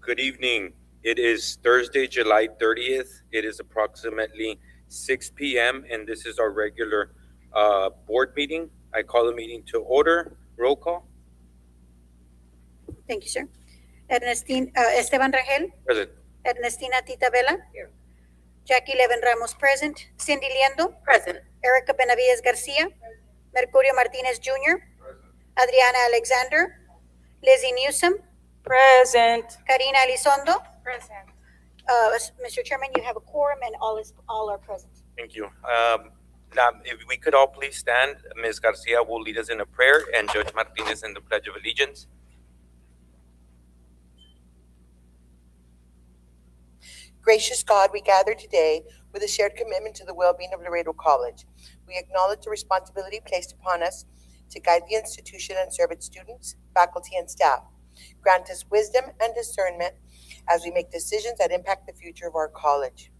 Good evening. It is Thursday, July 30th. It is approximately 6 p.m. and this is our regular board meeting. I call the meeting to order. Roll call. Thank you, sir. Esteban Rangel, Present. Ernestina Tita Vela. Here. Jackie Levin Ramos present. Cindy Liendo. Present. Erica Benavides Garcia. Mercurio Martinez Jr. Adriana Alexander. Lizzie Newsom. Present. Karina Elizondo. Present. Mr. Chairman, you have a quorum and all are present. Thank you. Now, if we could all please stand, Ms. Garcia will lead us in a prayer and Judge Martinez in the Pledge of Allegiance. Gracious God, we gather today with a shared commitment to the well-being of Laredo College. We acknowledge the responsibility placed upon us to guide the institution and serve its students, faculty, and staff. Grant us wisdom and discernment as we make decisions that impact the future of our college.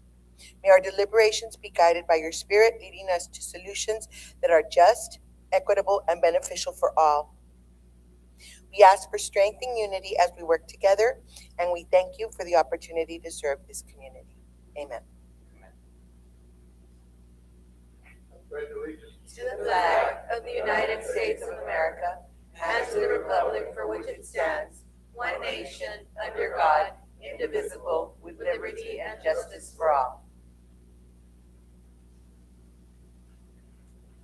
May our deliberations be guided by your Spirit, leading us to solutions that are just, equitable, and beneficial for all. We ask for strength and unity as we work together, and we thank you for the opportunity to serve this community. Amen. To the flag of the United States of America and to the republic for which it stands, one nation, under God, indivisible, with liberty and justice for all.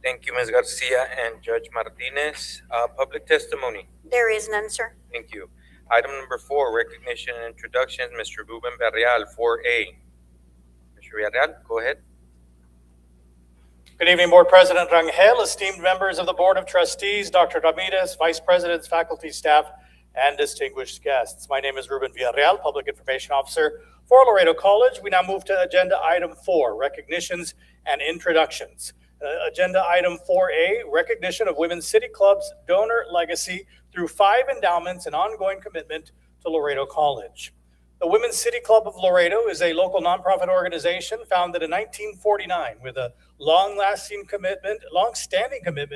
Thank you, Ms. Garcia and Judge Martinez. Public testimony. There is none, sir. Thank you. Item number 4, recognition and introductions. Mr. Ruben Barrial, 4A. Mr. Barrial, go ahead. Good evening, Board President Rangel, esteemed members of the Board of Trustees, Dr. Ramirez, Vice Presidents, faculty, staff, and distinguished guests. My name is Ruben Villarreal, Public Information Officer for Laredo College. We now move to agenda item 4, recognitions and introductions. Agenda item 4A, recognition of Women's City Club's donor legacy through 5 endowments and ongoing commitment to Laredo College. The Women's City Club of Laredo is a local nonprofit organization founded in 1949 with a long-standing commitment,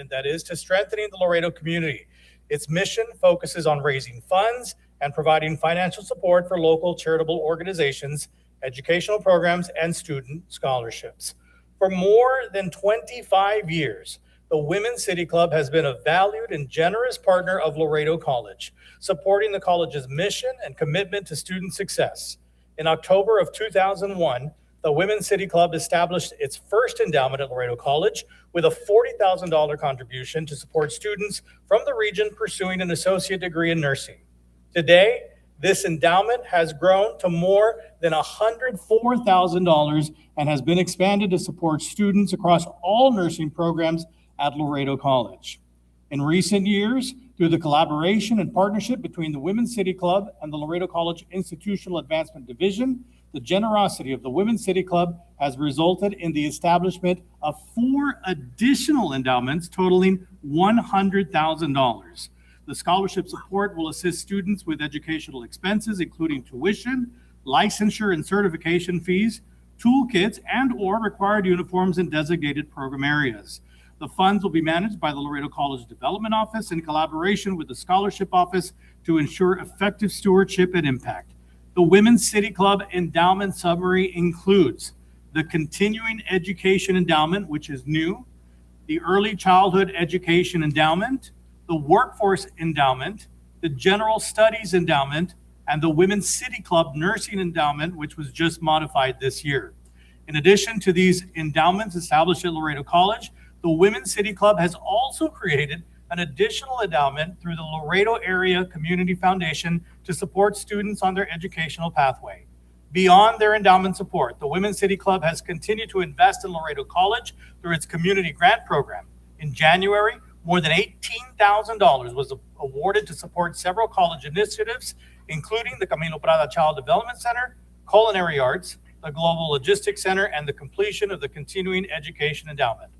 that is, to strengthening the Laredo community. Its mission focuses on raising funds and providing financial support for local charitable organizations, educational programs, and student scholarships. For more than 25 years, the Women's City Club has been a valued and generous partner of Laredo College, supporting the college's mission and commitment to student success. In October of 2001, the Women's City Club established its first endowment at Laredo College with a $40,000 contribution to support students from the region pursuing an associate degree in nursing. Today, this endowment has grown to more than $104,000 and has been expanded to support students across all nursing programs at Laredo College. In recent years, through the collaboration and partnership between the Women's City Club and the Laredo College Institutional Advancement Division, the generosity of the Women's City Club has resulted in the establishment of 4 additional endowments totaling $100,000. The scholarship support will assist students with educational expenses, including tuition, licensure and certification fees, toolkits, and/or required uniforms in designated program areas. The funds will be managed by the Laredo College Development Office in collaboration with the Scholarship Office to ensure effective stewardship and impact. The Women's City Club endowment summary includes the Continuing Education Endowment, which is new, the Early Childhood Education Endowment, the Workforce Endowment, the General Studies Endowment, and the Women's City Club Nursing Endowment, which was just modified this year. In addition to these endowments established at Laredo College, the Women's City Club has also created an additional endowment through the Laredo Area Community Foundation to support students on their educational pathway. Beyond their endowment support, the Women's City Club has continued to invest in Laredo College through its community grant program. In January, more than $18,000 was awarded to support several college initiatives, including the Camilo Prada Child Development Center, Culinary Arts, the Global Logistics Center, and the completion of the Continuing Education Endowment.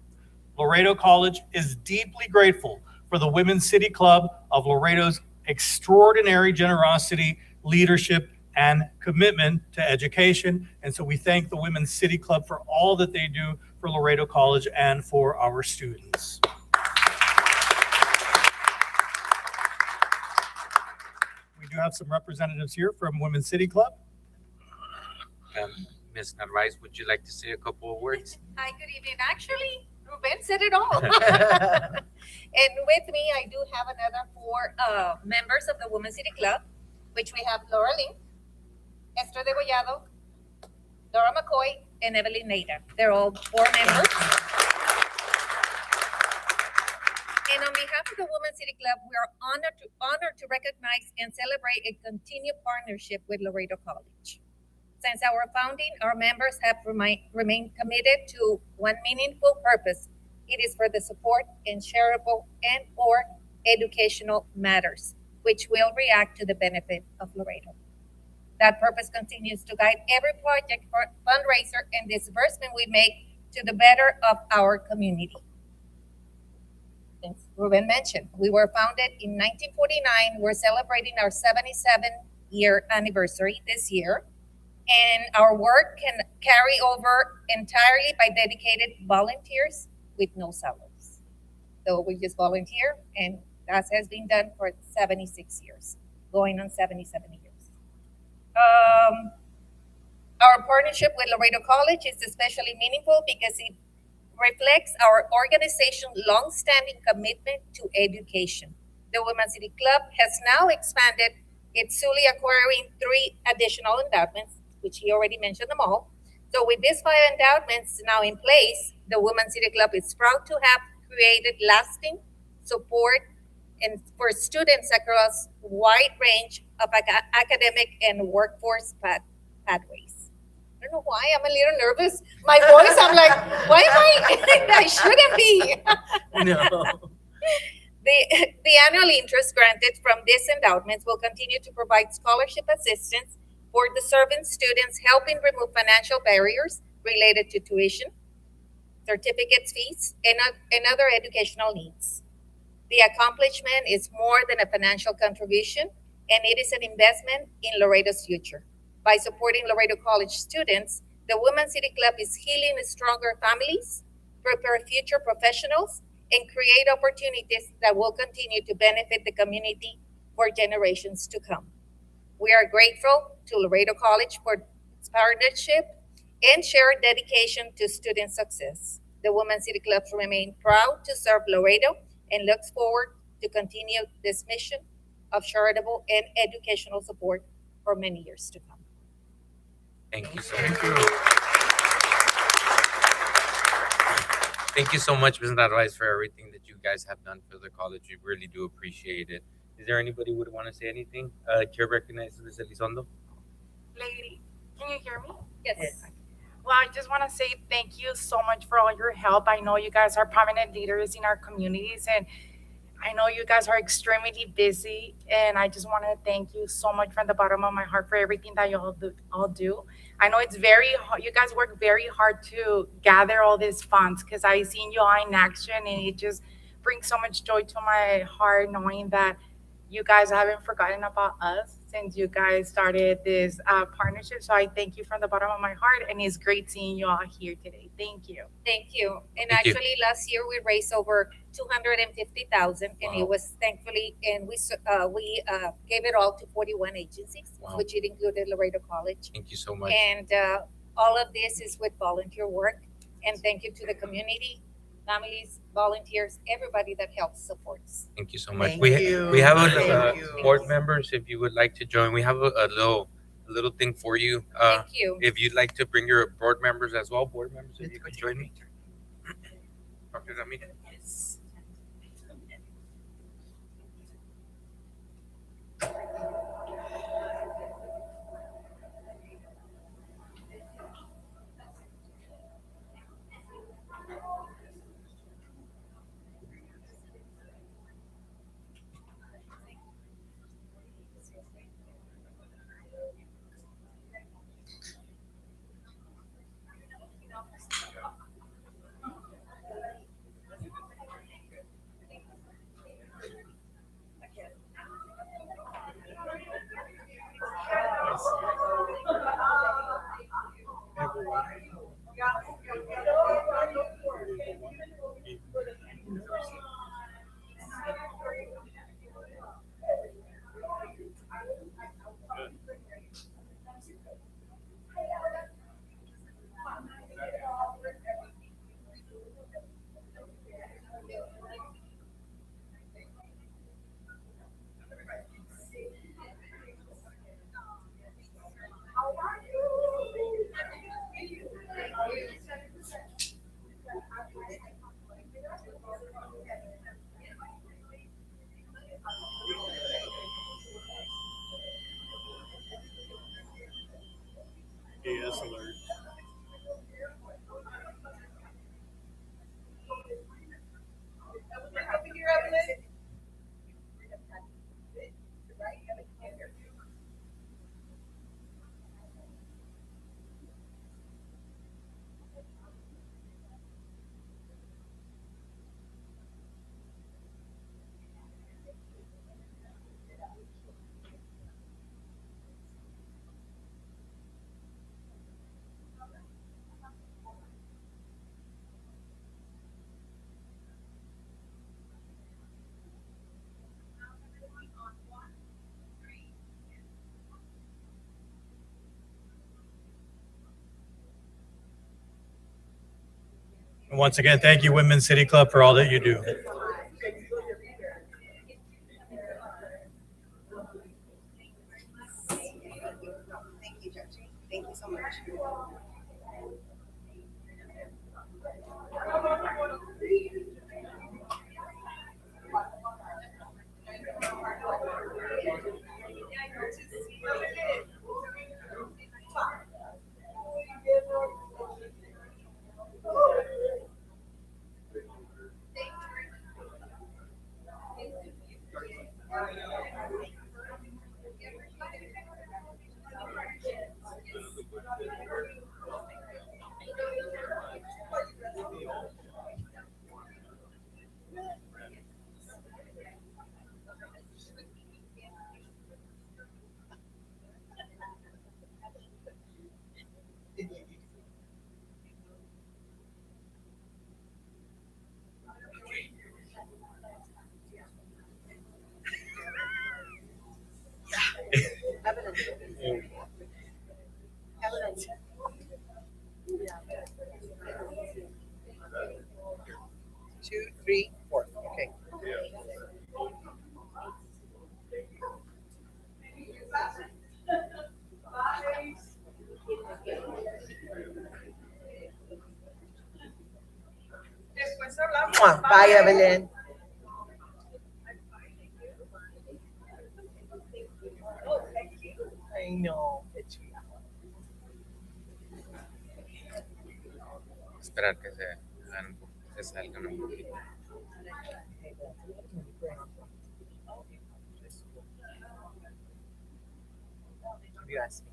Laredo College is deeply grateful for the Women's City Club of Laredo's extraordinary generosity, leadership, and commitment to education. And so we thank the Women's City Club for all that they do for Laredo College and for our students. We do have some representatives here from Women's City Club. Ms. Narvaez, would you like to say a couple of words? Hi, good evening. Actually, Ruben said it all. And with me, I do have another four members of the Women's City Club, which we have Laura Link, Esther Degollado, Dora McCoy, and Evelyn Nader. They're all four members. And on behalf of the Women's City Club, we are honored to recognize and celebrate a continued partnership with Laredo College. Since our founding, our members have remained committed to one meaningful purpose. It is for the support in charitable and or educational matters, which will react to the benefit of Laredo. That purpose continues to guide every project, fundraiser, and disbursement we make to the better of our community. As Ruben mentioned, we were founded in 1949. We're celebrating our 77-year anniversary this year. And our work can carry over entirely by dedicated volunteers with no salaries. So we just volunteer, and that has been done for 76 years, going on 77 years. Our partnership with Laredo College is especially meaningful because it reflects our organization's long-standing commitment to education. The Women's City Club has now expanded its solely acquiring 3 additional endowments, which he already mentioned them all. So with these 5 endowments now in place, the Women's City Club is proud to have created lasting support and for students across a wide range of academic and workforce pathways. I don't know why I'm a little nervous. My voice, I'm like, why am I? I shouldn't be. No. The annual interest granted from these endowments will continue to provide scholarship assistance for deserving students, helping remove financial barriers related to tuition, certificates fees, and other educational needs. The accomplishment is more than a financial contribution, and it is an investment in Laredo's future. By supporting Laredo College students, the Women's City Club is healing stronger families, prepare future professionals, and create opportunities that will continue to benefit the community for generations to come. We are grateful to Laredo College for its partnership and shared dedication to student success. The Women's City Clubs remain proud to serve Laredo and looks forward to continue this mission of charitable and educational support for many years to come. Thank you so much. Thank you so much, Ms. Narvaez, for everything that you guys have done for the college. We really do appreciate it. Is there anybody who would want to say anything? Chair recognizes Ms. Elizondo. Lady, can you hear me? Yes. Well, I just want to say thank you so much for all your help. I know you guys are prominent leaders in our communities, and I know you guys are extremely busy, and I just want to thank you so much from the bottom of my heart for everything that you all do. I know it's very hard. You guys work very hard to gather all these funds because I've seen you all in action, and it just brings so much joy to my heart knowing that you guys haven't forgotten about us since you guys started this partnership. So I thank you from the bottom of my heart, and it's great seeing you all here today. Thank you. Thank you. And Thank you. actually, last year we raised over 250,000, and Wow. it was thankfully, and we gave it all to 41 agencies, Wow. which it included Laredo College. Thank you so much. And all of this is with volunteer work. And thank you to the community, families, volunteers, everybody that helps supports. Thank you so much. Thank we you. we have Thank you. board members. If you would like to join, we have a little thing for you. Thank you. If you'd like to bring your board members as well, board members, if you could join me. Dr. Ramirez. And once again, thank you, Women's City Club, for all that you do. Thank you, Judge. Thank you so much. Two, three, four. Okay. Bye, Evelyn. I know. Esperar que se salgan un poquito. You asked me.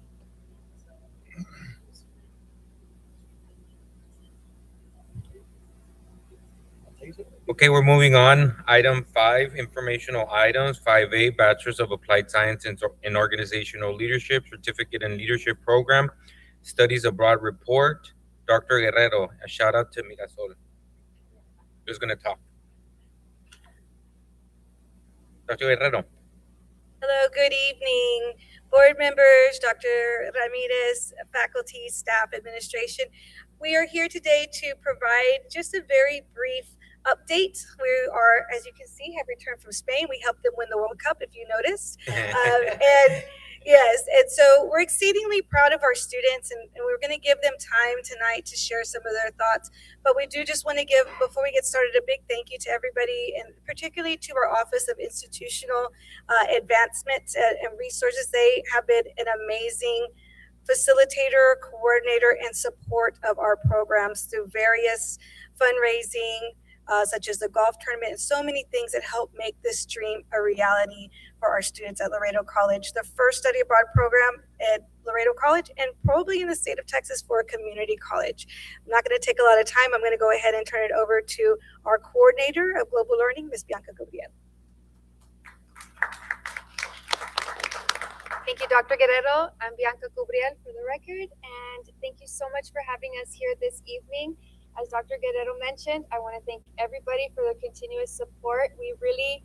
Okay, we're moving on. Item 5, informational items. 5A, Bachelor's of Applied Science in Organizational Leadership, Certificate in Leadership Program, Studies Abroad Report. Dr. Guerrero, a shout out to Mirasol. Who's going to talk? Dr. Guerrero. Hello, good evening, board members, Dr. Ramirez, faculty, staff, administration. We are here today to provide just a very brief update. We are, as you can see, have returned from Spain. We helped them win the World Cup, if you noticed. And yes, and so we're exceedingly proud of our students, and we're going to give them time tonight to share some of their thoughts. But we do just want to give, before we get started, a big thank you to everybody, and particularly to our Office of Institutional Advancement and Resources. They have been an amazing facilitator, coordinator, and support of our programs through various fundraising, such as the golf tournament, and so many things that help make this dream a reality for our students at Laredo College. The first study abroad program at Laredo College, and probably in the state of Texas for a community college. I'm not going to take a lot of time. I'm going to go ahead and turn it over to our coordinator of global learning, Ms. Bianca Gabriel. Thank you, Dr. Guerrero. I'm Bianca Gabriel for the record, and thank you so much for having us here this evening. As Dr. Guerrero mentioned, I want to thank everybody for their continuous support. We really,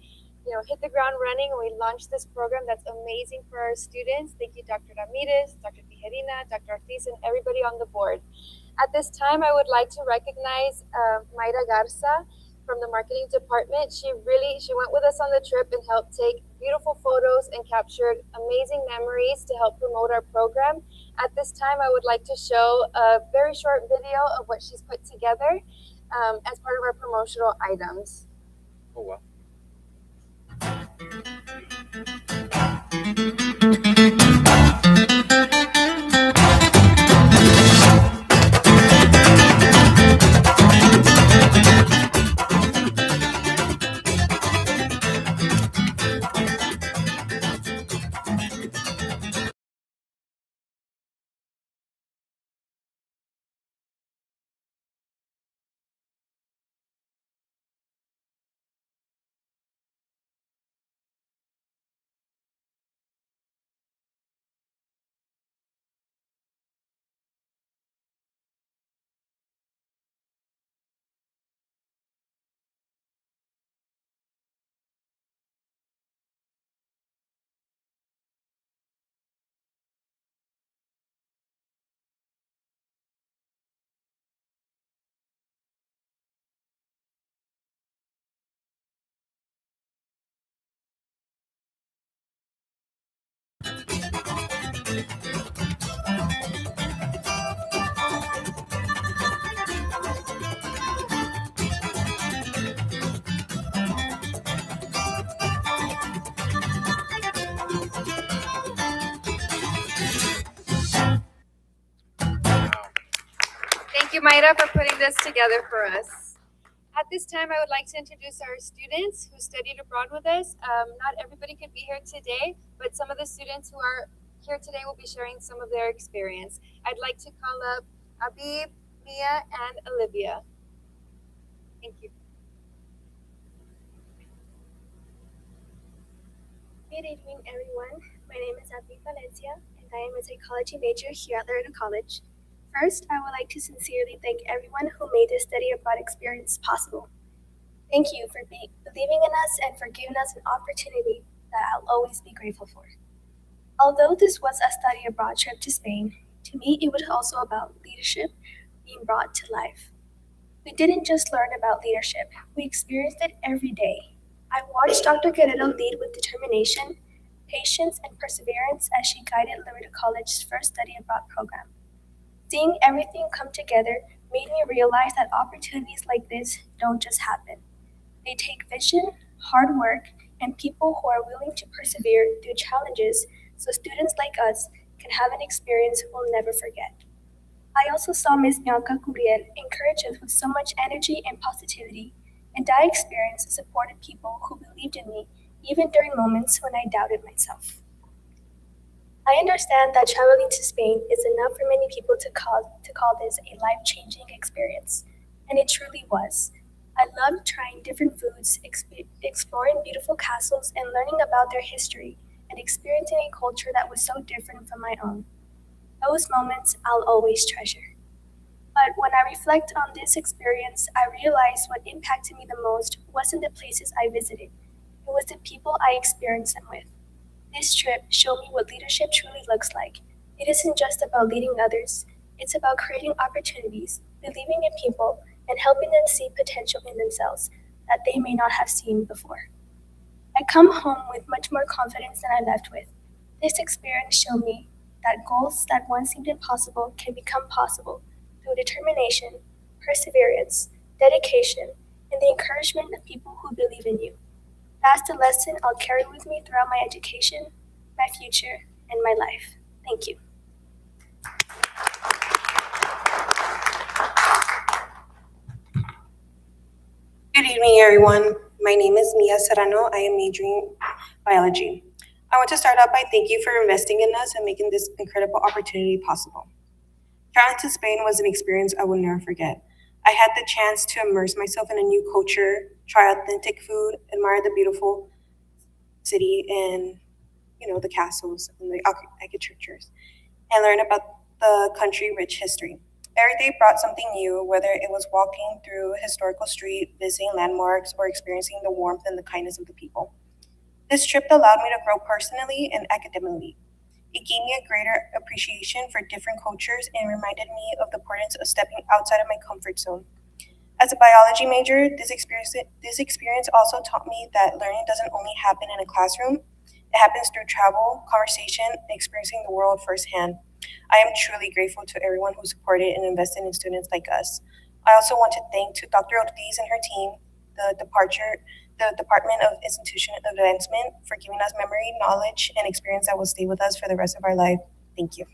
hit the ground running, and we launched this program that's amazing for our students. Thank you, Dr. Ramirez, Dr. Tijerina, Dr. Ortiz, and everybody on the board. At this time, I would like to recognize Mayra Garza from the marketing department. She went with us on the trip and helped take beautiful photos and captured amazing memories to help promote our program. At this time, I would like to show a very short video of what she's put together as part of our promotional items. Oh, wow. Mayra for putting this together for us. At this time, I would like to introduce our students who studied abroad with us. Not everybody could be here today, but some of the students who are here today will be sharing some of their experience. I'd like to call up Abib, Mia, and Olivia. Thank you. Good evening, everyone. My name is Abby Valencia, and I am a psychology major here at Laredo College. First, I would like to sincerely thank everyone who made this study abroad experience possible. Thank you for believing in us and for giving us an opportunity that I'll always be grateful for. Although this was a study abroad trip to Spain, to me it was also about leadership being brought to life. We didn't just learn about leadership, we experienced it every day. I watched Dr. Guerrero lead with determination, patience, and perseverance as she guided Laredo College's first study abroad program. Seeing everything come together made me realize that opportunities like this don't just happen. They take vision, hard work, and people who are willing to persevere through challenges so students like us can have an experience we'll never forget. I also saw Ms. Bianca Cubriel encourage us with so much energy and positivity, and I experienced supported people who believed in me even during moments when I doubted myself. I understand that traveling to Spain is enough for many people to call this a life-changing experience, and it truly was. I loved trying different foods, exploring beautiful castles, and learning about their history, and experiencing a culture that was so different from my own. Those moments I'll always treasure. But when I reflect on this experience, I realize what impacted me the most wasn't the places I visited, it was the people I experienced them with. This trip showed me what leadership truly looks like. It isn't just about leading others, it's about creating opportunities, believing in people, and helping them see potential in themselves that they may not have seen before. I come home with much more confidence than I left with. This experience showed me that goals that once seemed impossible can become possible through determination, perseverance, dedication, and the encouragement of people who believe in you. That's the lesson I'll carry with me throughout my education, my future, and my life. Thank you. Good evening, everyone. My name is Mia Serrano. I am majoring biology. I want to start out by thanking you for investing in us and making this incredible opportunity possible. Traveling to Spain was an experience I will never forget. I had the chance to immerse myself in a new culture, try authentic food, admire the beautiful city and the castles and the architectures, and learn about the country's rich history. Every day brought something new, whether it was walking through a historical street, visiting landmarks, or experiencing the warmth and the kindness of the people. This trip allowed me to grow personally and academically. It gave me a greater appreciation for different cultures and reminded me of the importance of stepping outside of my comfort zone. As a biology major, this experience also taught me that learning doesn't only happen in a classroom, it happens through travel, conversation, and experiencing the world firsthand. I am truly grateful to everyone who supported and invested in students like us. I also want to thank Dr. Ortiz and her team, the Department of Institution Advancement, for giving us memory, knowledge, and experience that will stay with us for the rest of our life. Thank you.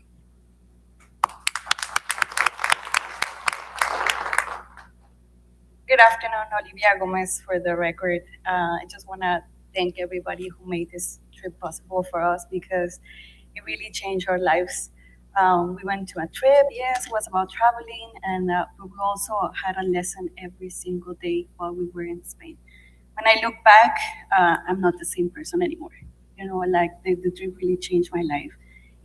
Good afternoon, Olivia Gomez for the record. I just want to thank everybody who made this trip possible for us because it really changed our lives. We went to a trip, yes, it was about traveling, and but we also had a lesson every single day while we were in Spain. When I look back, I'm not the same person anymore. Like the trip really changed my life.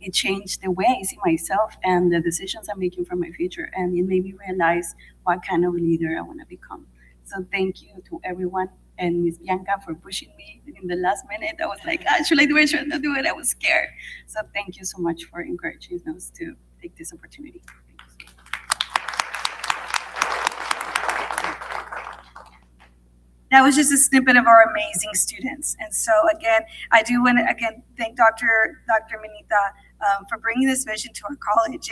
It changed the way I see myself and the decisions I'm making for my future, and it made me realize what kind of leader I want to become. So thank you to everyone and Miss Bianca for pushing me in the last minute. I was like, should I do it? Should I not do it? I was scared. So thank you so much for encouraging us to take this opportunity. That was just a snippet of our amazing students. And so again, I do want to thank Dr. Minita for bringing this vision to our college.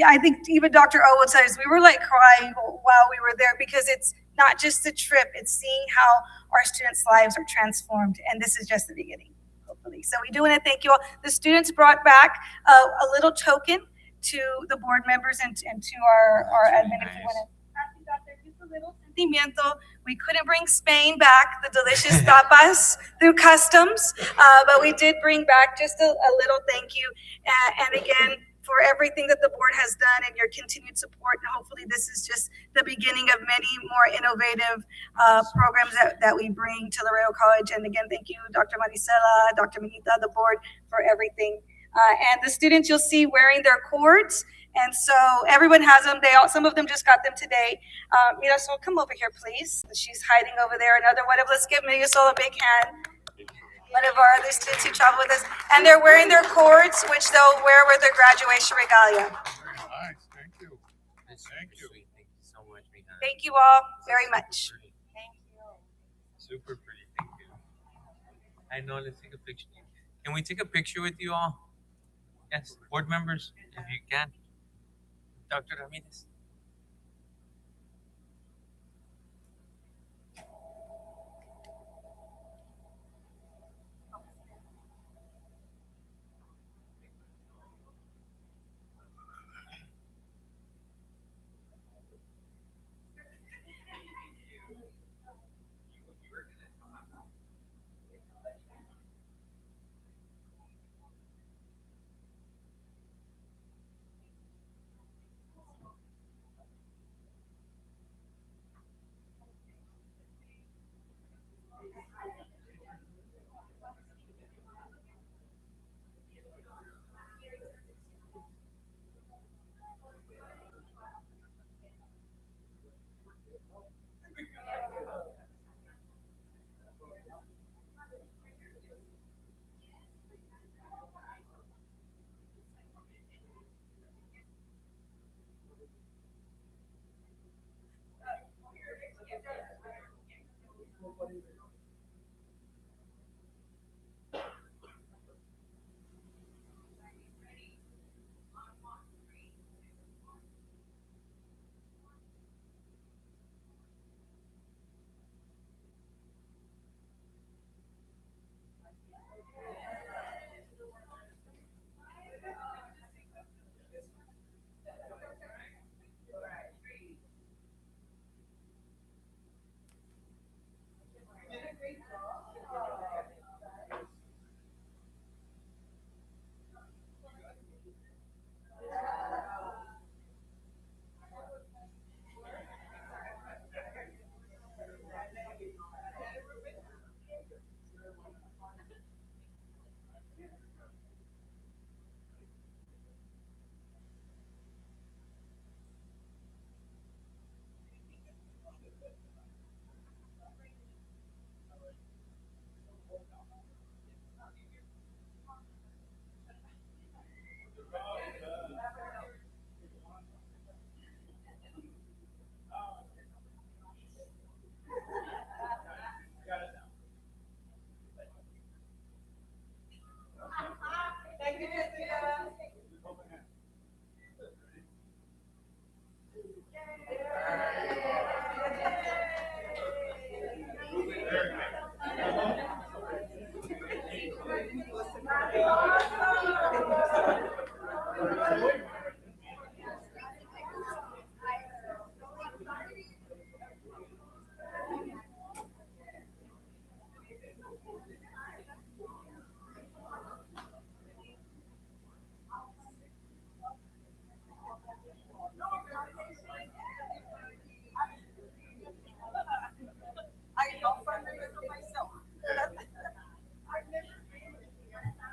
I think even Dr. O would say we were like crying while we were there because it's not just the trip, it's seeing how our students' lives are transformed. And this is just the beginning, hopefully. So we do want to thank you all. The students brought back a little token to the board members and to our admin. If you want to just a little sentimiento. We couldn't bring Spain back, the delicious tapas through customs, but we did bring back just a little thank you. And again, for everything that the board has done and your continued support. And hopefully this is just the beginning of many more innovative programs that we bring to Laredo College. And again, thank you, Dr. Maricela, Dr. Minita, the board for everything. And the students you'll see wearing their cords. And so everyone has them. Some of them just got them today. Mirasol, come over here, please. She's hiding over there. Another one of, let's give Mirasol a big hand. One of our other students who travel with us. And they're wearing their cords, which they'll wear with their graduation regalia. Nice, thank you. Thank you. Thank you so much, Mija. Thank you all very much. Thank you. Super pretty, thank you. I know, let's take a picture. Can we take a picture with you all? Yes, board members, if you can. Dr. Ramirez.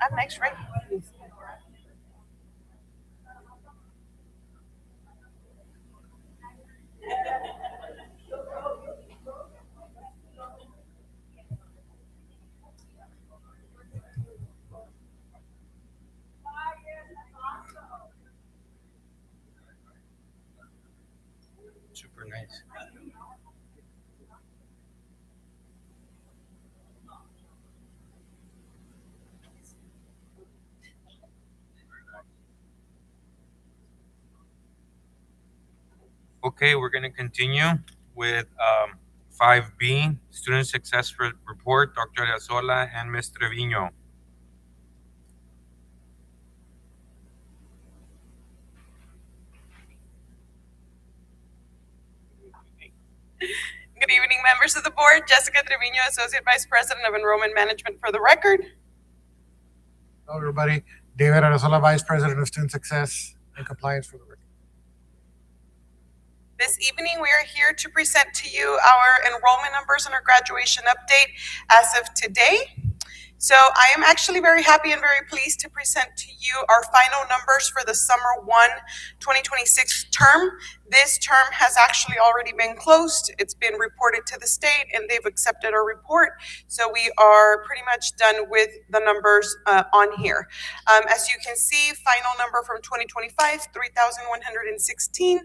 I'm next, right? Super nice. Okay, we're going to continue with 5B, Student Success Report, Dr. Azola and Ms. Trevino. Members of the board, Jessica Trevino, Associate Vice President of Enrollment Management for the record. Hello, everybody. David Arazola, Vice President of Student Success and Compliance for the record. This evening, we are here to present to you our enrollment numbers and our graduation update as of today. So I am actually very happy and very pleased to present to you our final numbers for the Summer 1 2026 term. This term has actually already been closed. It's been reported to the state and they've accepted our report. So we are pretty much done with the numbers on here. As you can see, final number from 2025, 3,116.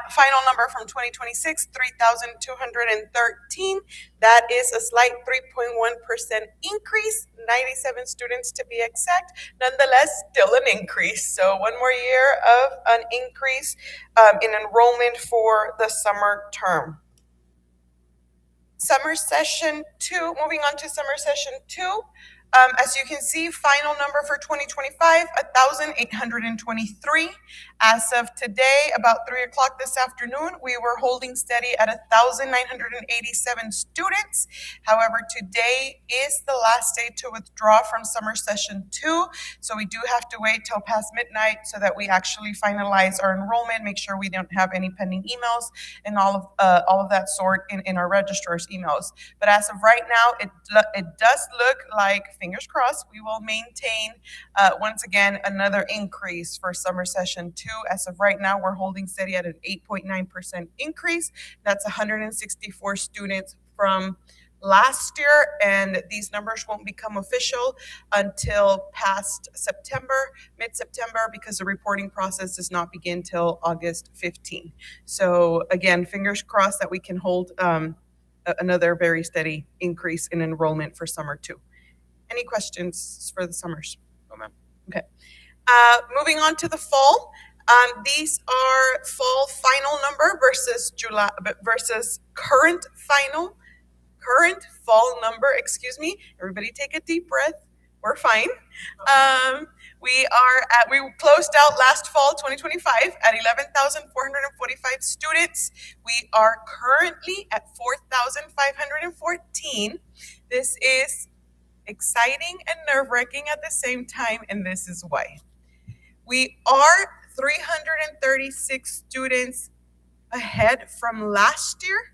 Final number from 2026, 3,213. That is a slight 3.1% increase, 97 students to be exact. Nonetheless, still an increase. So one more year of an increase in enrollment for the summer term. Summer session 2, moving on to summer session 2. As you can see, final number for 2025, 1,823. As of today, about 3 o'clock this afternoon, we were holding steady at 1,987 students. However, today is the last day to withdraw from summer session 2. So we do have to wait till past midnight so that we actually finalize our enrollment, make sure we don't have any pending emails and all of that sort in our registrar's emails. But as of right now, it does look like, fingers crossed, we will maintain once again another increase for summer session 2. As of right now, we're holding steady at an 8.9% increase. That's 164 students from last year, and these numbers won't become official until past September, mid-September, because the reporting process does not begin till August 15. So again, fingers crossed that we can hold another very steady increase in enrollment for summer 2. Any questions for the summers? No, ma'am. Okay. Moving on to the fall. These are fall final number versus July versus current fall number. Excuse me. Everybody, take a deep breath. We're fine. We closed out last fall 2025 at 11,445 students. We are currently at 4,514. This is exciting and nerve-wracking at the same time, and this is why. We are 336 students ahead from last year.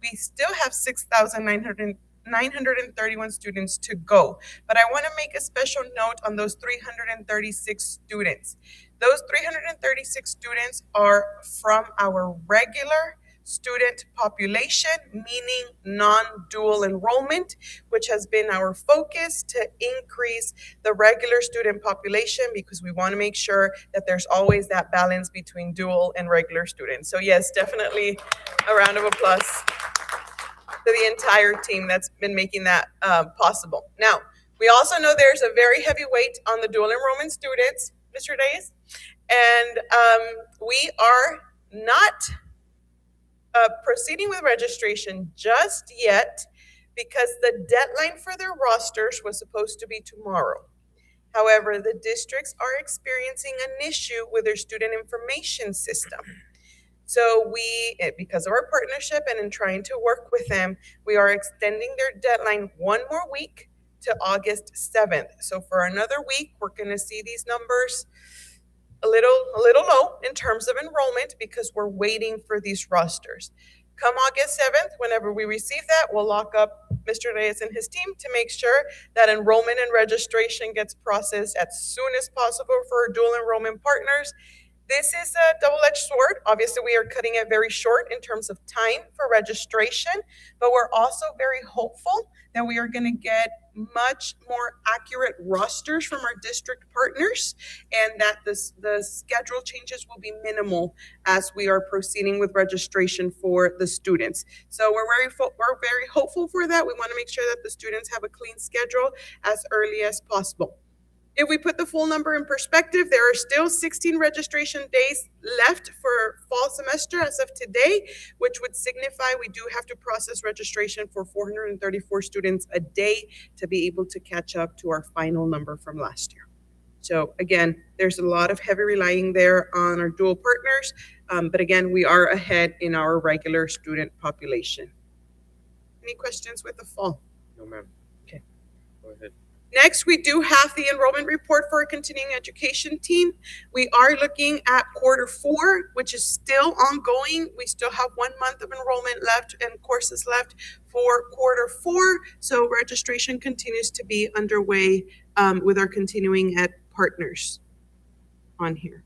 We still have 6,931 students to go. But I want to make a special note on those 336 students. Those 336 students are from our regular student population, meaning non-dual enrollment, which has been our focus to increase the regular student population because we want to make sure that there's always that balance between dual and regular students. So yes, definitely a round of applause to the entire team that's been making that possible. Now, we also know there's a very heavy weight on the dual enrollment students, Mr. Days, and we are not proceeding with registration just yet because the deadline for their rosters was supposed to be tomorrow. However, the districts are experiencing an issue with their student information system. So because of our partnership and in trying to work with them, we are extending their deadline one more week to August 7th. So for another week, we're going to see these numbers a little low in terms of enrollment because we're waiting for these rosters. Come August 7th, whenever we receive that, we'll lock up Mr. Reyes and his team to make sure that enrollment and registration gets processed as soon as possible for our dual enrollment partners. This is a double-edged sword. Obviously, we are cutting it very short in terms of time for registration, but we're also very hopeful that we are going to get much more accurate rosters from our district partners and that the schedule changes will be minimal as we are proceeding with registration for the students. So we're very hopeful for that. We want to make sure that the students have a clean schedule as early as possible. If we put the full number in perspective, there are still 16 registration days left for fall semester as of today, which would signify we do have to process registration for 434 students a day to be able to catch up to our final number from last year. So again, there's a lot of heavy relying there on our dual partners, but again, we are ahead in our regular student population. Any questions with the fall? No, ma'am. Okay. Go ahead. Next, we do have the enrollment report for our continuing education team. We are looking at Q4, which is still ongoing. We still have 1 month of enrollment left and courses left for Q4. So registration continues to be underway with our continuing ed partners on here.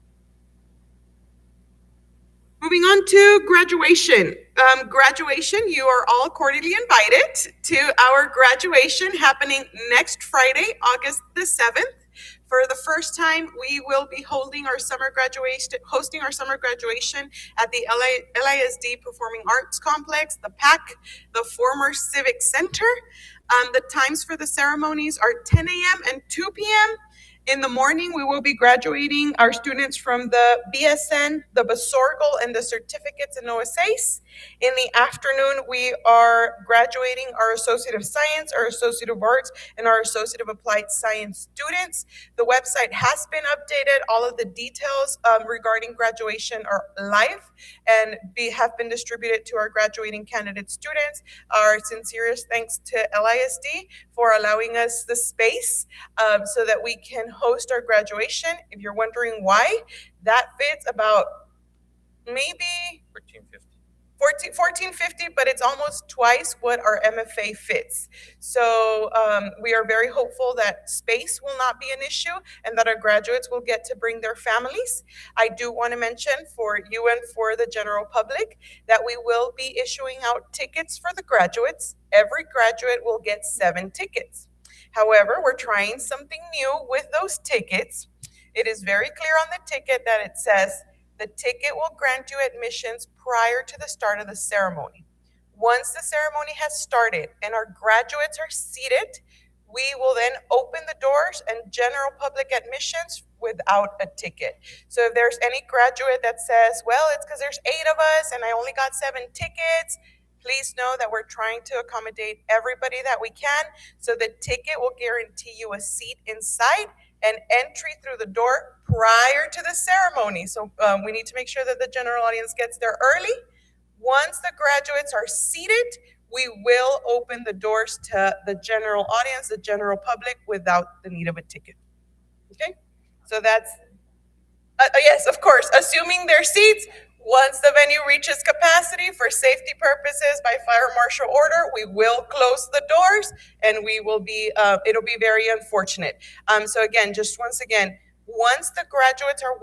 Moving on to graduation. Graduation, you are all cordially invited to our graduation happening next Friday, August the 7th. For the first time, we will be holding our hosting our summer graduation at the LISD Performing Arts Complex, the PAC, the former Civic Center. The times for the ceremonies are 10 a.m. and 2 p.m. In the morning, we will be graduating our students from the BSN, the Basorgal, and the certificates and OSAs. In the afternoon, we are graduating our Associate of Science, our Associate of Arts, and our Associate of Applied Science students. The website has been updated. All of the details regarding graduation are live and have been distributed to our graduating candidate students. Our sincerest thanks to LISD for allowing us the space so that we can host our graduation. If you're wondering why, that fits about maybe 1450, but it's almost twice what our MFA fits. So we are very hopeful that space will not be an issue and that our graduates will get to bring their families. I do want to mention for you and for the general public that we will be issuing out tickets for the graduates. Every graduate will get 7 tickets. However, we're trying something new with those tickets. It is very clear on the ticket that it says the ticket will grant you admissions prior to the start of the ceremony. Once the ceremony has started and our graduates are seated, we will then open the doors and general public admissions without a ticket. So if there's any graduate that says, well, it's because there's 8 of us and I only got 7 tickets, please know that we're trying to accommodate everybody that we can. So the ticket will guarantee you a seat inside and entry through the door prior to the ceremony. So we need to make sure that the general audience gets there early. Once the graduates are seated, we will open the doors to the general audience, the general public, without the need of a ticket. Okay? So that's, yes, of course, assuming their seats. Once the venue reaches capacity for safety purposes by fire marshal order, we will close the doors and we will be, it'll be very unfortunate. So again, just once again, once the graduates are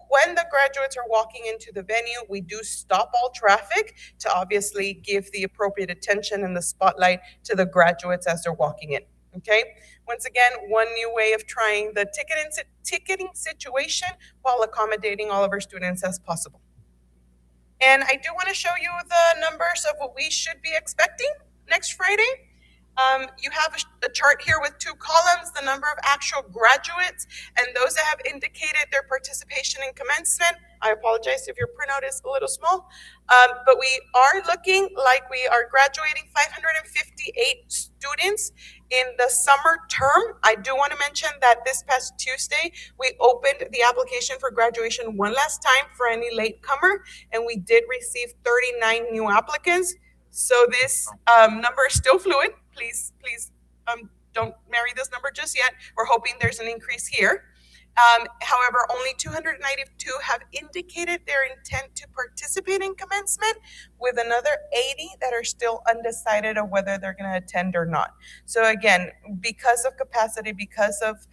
when the graduates are walking into the venue, we do stop all traffic to obviously give the appropriate attention and the spotlight to the graduates as they're walking in. Okay. Once again, one new way of trying the ticketing situation while accommodating all of our students as possible. And I do want to show you the numbers of what we should be expecting next Friday. You have a chart here with 2 columns, the number of actual graduates and those that have indicated their participation in commencement. I apologize if your printout is a little small, but we are looking like we are graduating 558 students in the summer term. I do want to mention that this past Tuesday, we opened the application for graduation one last time for any latecomer, and we did receive 39 new applicants. So this number is still fluid. Please don't marry this number just yet. We're hoping there's an increase here. However, only 292 have indicated their intent to participate in commencement, with another 80 that are still undecided of whether they're going to attend or not. So again, because of capacity, because of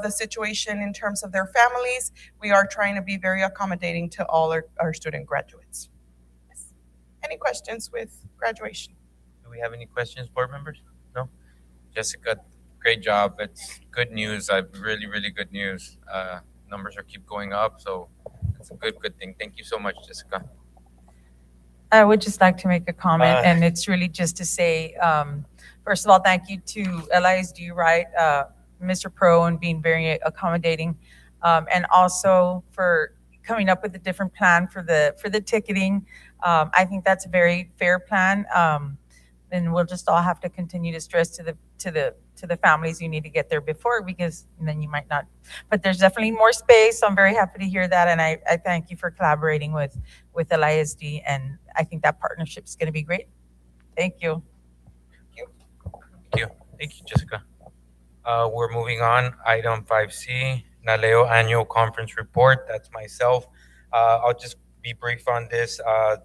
the situation in terms of their families, we are trying to be very accommodating to all our student graduates. Yes. Any questions with graduation? Do we have any questions, board members? No? Jessica, great job. It's good news. Really, really good news. Numbers are keep going up, so it's a good thing. Thank you so much, Jessica. I would just like to make a comment, and it's really just to say, first of all, thank you to LISD, right, Mr. Pro, and being very accommodating, and also for coming up with a different plan for the ticketing. I think that's a very fair plan. And we'll just all have to continue to stress to the families you need to get there before, because then you might not. But there's definitely more space. So I'm very happy to hear that, and I thank you for collaborating with LISD, and I think that partnership is going to be great. Thank you. Thank you, Jessica. We're moving on. Item 5C, Naleo Annual Conference Report. That's myself. I'll just be brief on this.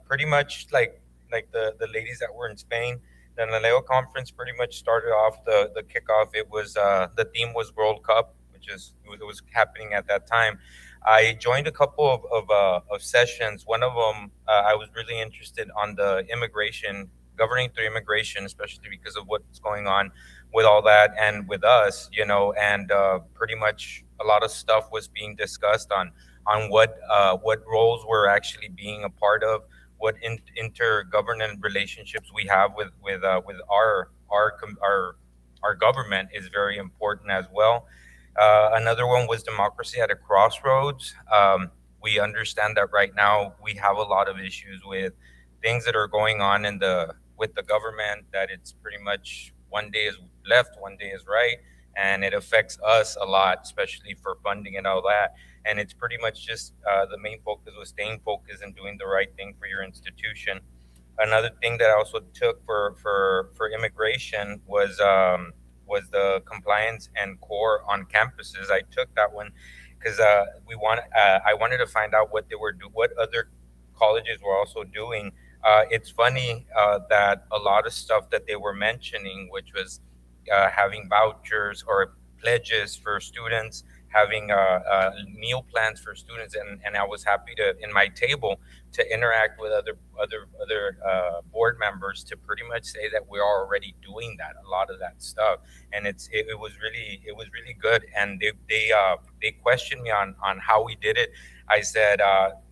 Pretty much like the ladies that were in Spain, the Naleo conference pretty much started off the kickoff. It was the theme was World Cup, which is it was happening at that time. I joined a couple of sessions. One of them, I was really interested on the immigration, governing through immigration, especially because of what's going on with all that and with us, and pretty much a lot of stuff was being discussed on what roles we're actually being a part of, what intergovernment relationships we have with our government is very important as well. Another one was democracy at a crossroads. We understand that right now we have a lot of issues with things that are going on with the government, that it's pretty much one day is left, one day is right, and it affects us a lot, especially for funding and all that. And it's pretty much just the main focus was staying focused and doing the right thing for your institution. Another thing that I also took for immigration was the compliance and core on campuses. I took that one because I wanted to find out what they were what other colleges were also doing. It's funny that a lot of stuff that they were mentioning, which was having vouchers or pledges for students, having meal plans for students, and I was happy to in my table to interact with other board members to pretty much say that we're already doing that, a lot of that stuff, and it was really good. And they questioned me on how we did it. I said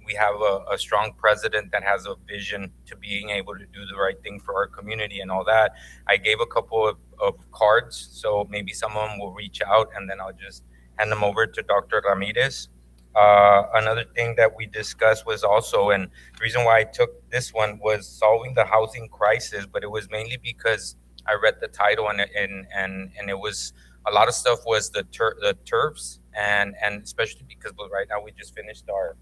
we have a strong president that has a vision to being able to do the right thing for our community and all that. I gave a couple of cards, so maybe someone will reach out and then I'll just hand them over to Dr. Ramirez. Another thing that we discussed was also, and the reason why I took this one was solving the housing crisis, but it was mainly because I read the title and it was a lot of stuff was the turfs, and especially because right now we just finished our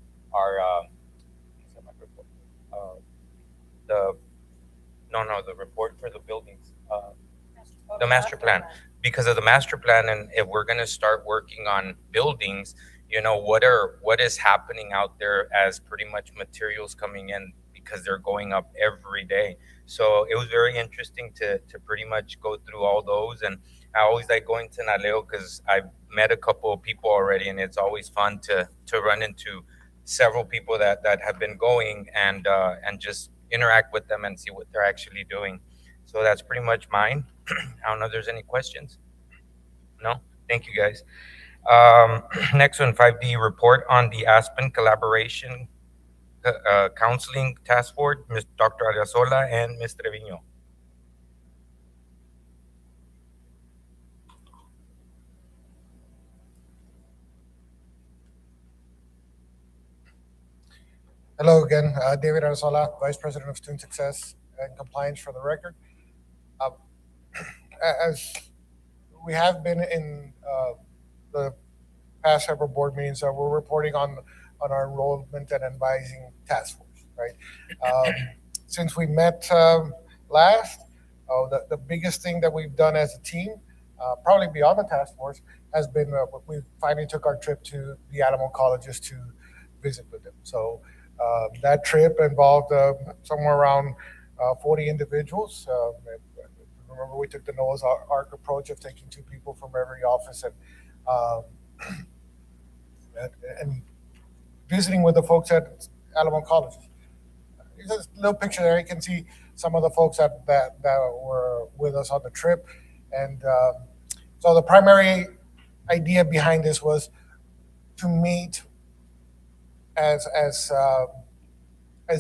the the report for the buildings, the master plan. Because of the master plan, and if we're going to start working on buildings, what is happening out there as pretty much materials coming in, because they're going up every day. So it was very interesting to pretty much go through all those. And I always like going to Naleo because I've met a couple of people already, and it's always fun to run into several people that have been going and just interact with them and see what they're actually doing. So that's pretty much mine. I don't know if there's any questions. No? Thank you, guys. Next one, 5D, report on the Aspen Collaboration Counseling Task Force, Ms. Dr. Ariasola and Ms. Trevino. Hello again, David Arzola, Vice President of Student Success and Compliance for the record. As we have been in the past several board meetings, we're reporting on our enrollment and advising task force, right? Since we met last, the biggest thing that we've done as a team, probably beyond the task force, has been we finally took our trip to the animal colleges to visit with them. So that trip involved somewhere around 40 individuals. Remember, we took the Noah's Ark approach of taking 2 people from every office and visiting with the folks at Alamo College. There's a little picture there. You can see some of the folks that were with us on the trip. And so the primary idea behind this was to meet as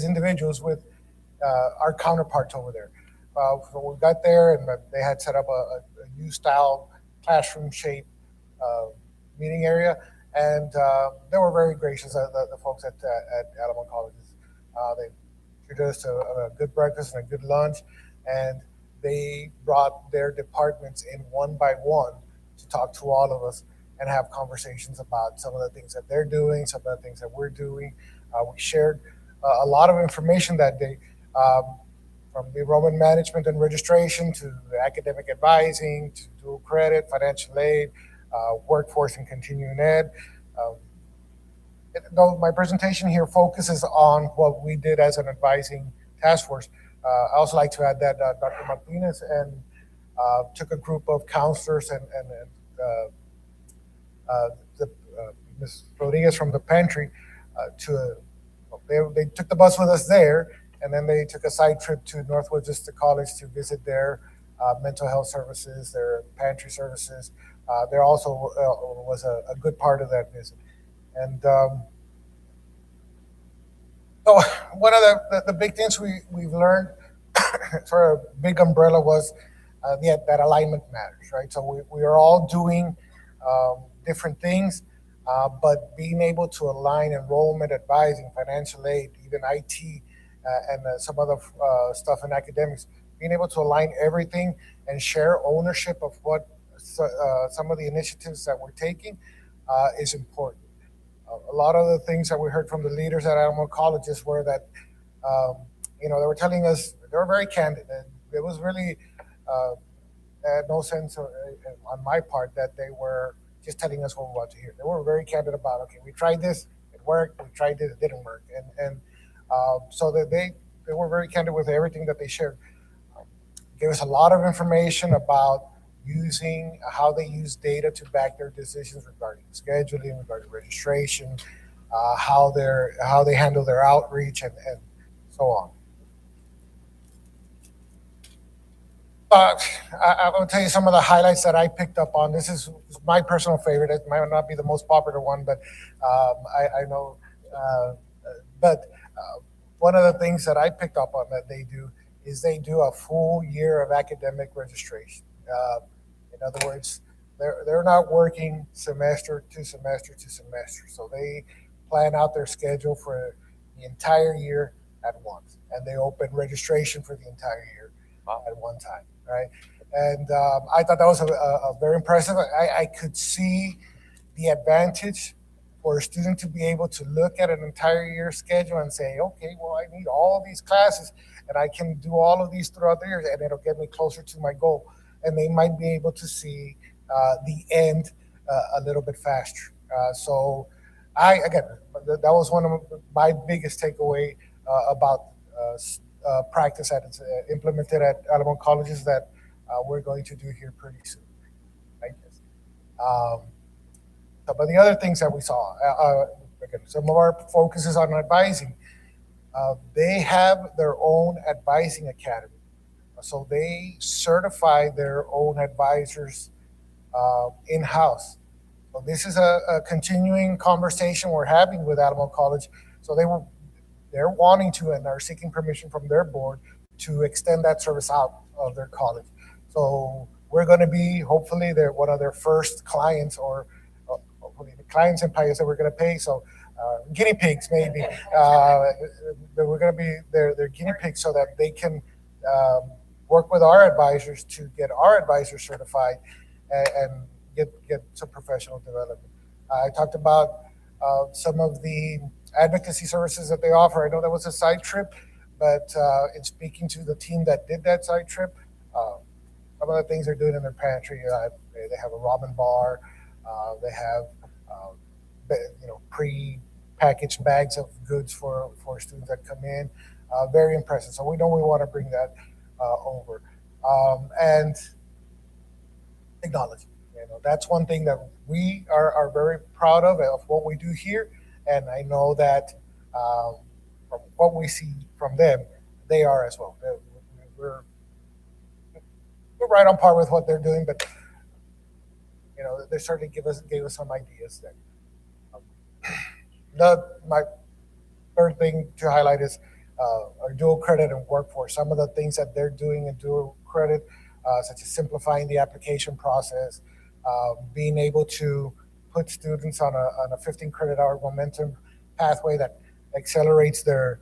individuals with our counterparts over there. So we got there, and they had set up a U-style classroom-shaped meeting area, and they were very gracious. The folks at Alamo Colleges, they treated us to a good breakfast and a good lunch, and they brought their departments in one by one to talk to all of us and have conversations about some of the things that they're doing, some of the things that we're doing. We shared a lot of information that day. from the enrollment management and registration to the academic advising to dual credit, financial aid, workforce and continuing ed. Though my presentation here focuses on what we did as an advising task force, I also like to add that Dr. Martinez and took a group of counselors and Ms. Rodriguez from the pantry they took the bus with us there, and then they took a side trip to Northwest Vista College to visit their mental health services, their pantry services. There also was a good part of that visit. And so one of the big things we've learned, sort of big umbrella, was that alignment matters, right? So we are all doing different things, but being able to align enrollment, advising, financial aid, even IT, and some other stuff in academics, being able to align everything and share ownership of what some of the initiatives that we're taking is important. A lot of the things that we heard from the leaders at Alamo Colleges were that, they were telling us, they were very candid. And it was really, had no sense on my part that they were just telling us what we want to hear. They were very candid about, okay, we tried this, it worked, we tried this, it didn't work. And so that they were very candid with everything that they shared. Gave us a lot of information about using how they use data to back their decisions regarding scheduling, regarding registration, how they handle their outreach, and so on. I will tell you some of the highlights that I picked up on. This is my personal favorite. It might not be the most popular one, but I know. But one of the things that I picked up on that they do is they do a full year of academic registration. In other words, they're not working semester to semester to semester. So they plan out their schedule for the entire year at once, and they open registration for the entire year at one time, right? And I thought that was a very impressive. I could see the advantage for a student to be able to look at an entire year schedule and say, okay, well, I need all these classes, and I can do all of these throughout the years, and it'll get me closer to my goal. And they might be able to see the end a little bit faster. So that was one of my biggest takeaway about practice that it's implemented at Alamo Colleges that we're going to do here pretty soon. Right? But the other things that we saw, again, some of our focus is on advising. They have their own advising academy. So they certify their own advisors in-house. So this is a continuing conversation we're having with Alamo College. So they're wanting to and are seeking permission from their board to extend that service out of their college. So we're going to be, hopefully, one of their first clients, or hopefully the clients and payers that we're going to pay. So guinea pigs, maybe. We're going to be their guinea pigs so that they can work with our advisors to get our advisors certified and get some professional development. I talked about some of the advocacy services that they offer. I know that was a side trip, but in speaking to the team that did that side trip, some of the things they're doing in their pantry, they have a ramen bar, they have pre-packaged bags of goods for students that come in. Very impressive. So we know we want to bring that over. And technology. That's one thing that we are very proud of what we do here. And I know that from what we see from them, they are as well. We're right on par with what they're doing, but they certainly gave us some ideas there. My third thing to highlight is our dual credit and workforce. Some of the things that they're doing in dual credit, such as simplifying the application process, being able to put students on a 15 credit hour momentum pathway that accelerates their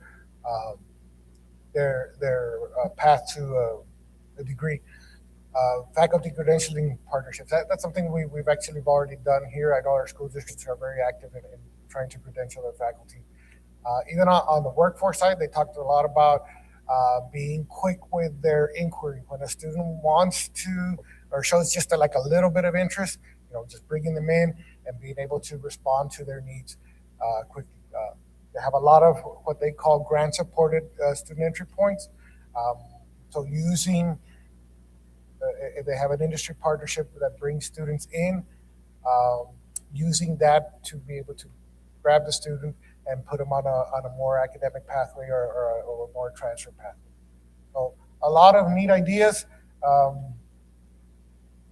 path to a degree. Faculty credentialing partnerships. That's something we've actually already done here. I know our school districts are very active in trying to credential their faculty. Even on the workforce side, they talked a lot about being quick with their inquiry. When a student wants to or shows just like a little bit of interest, just bringing them in and being able to respond to their needs quickly. They have a lot of what they call grant-supported student entry points. So using, if they have an industry partnership that brings students in, using that to be able to grab the student and put them on a more academic pathway or a more transfer pathway. So a lot of neat ideas.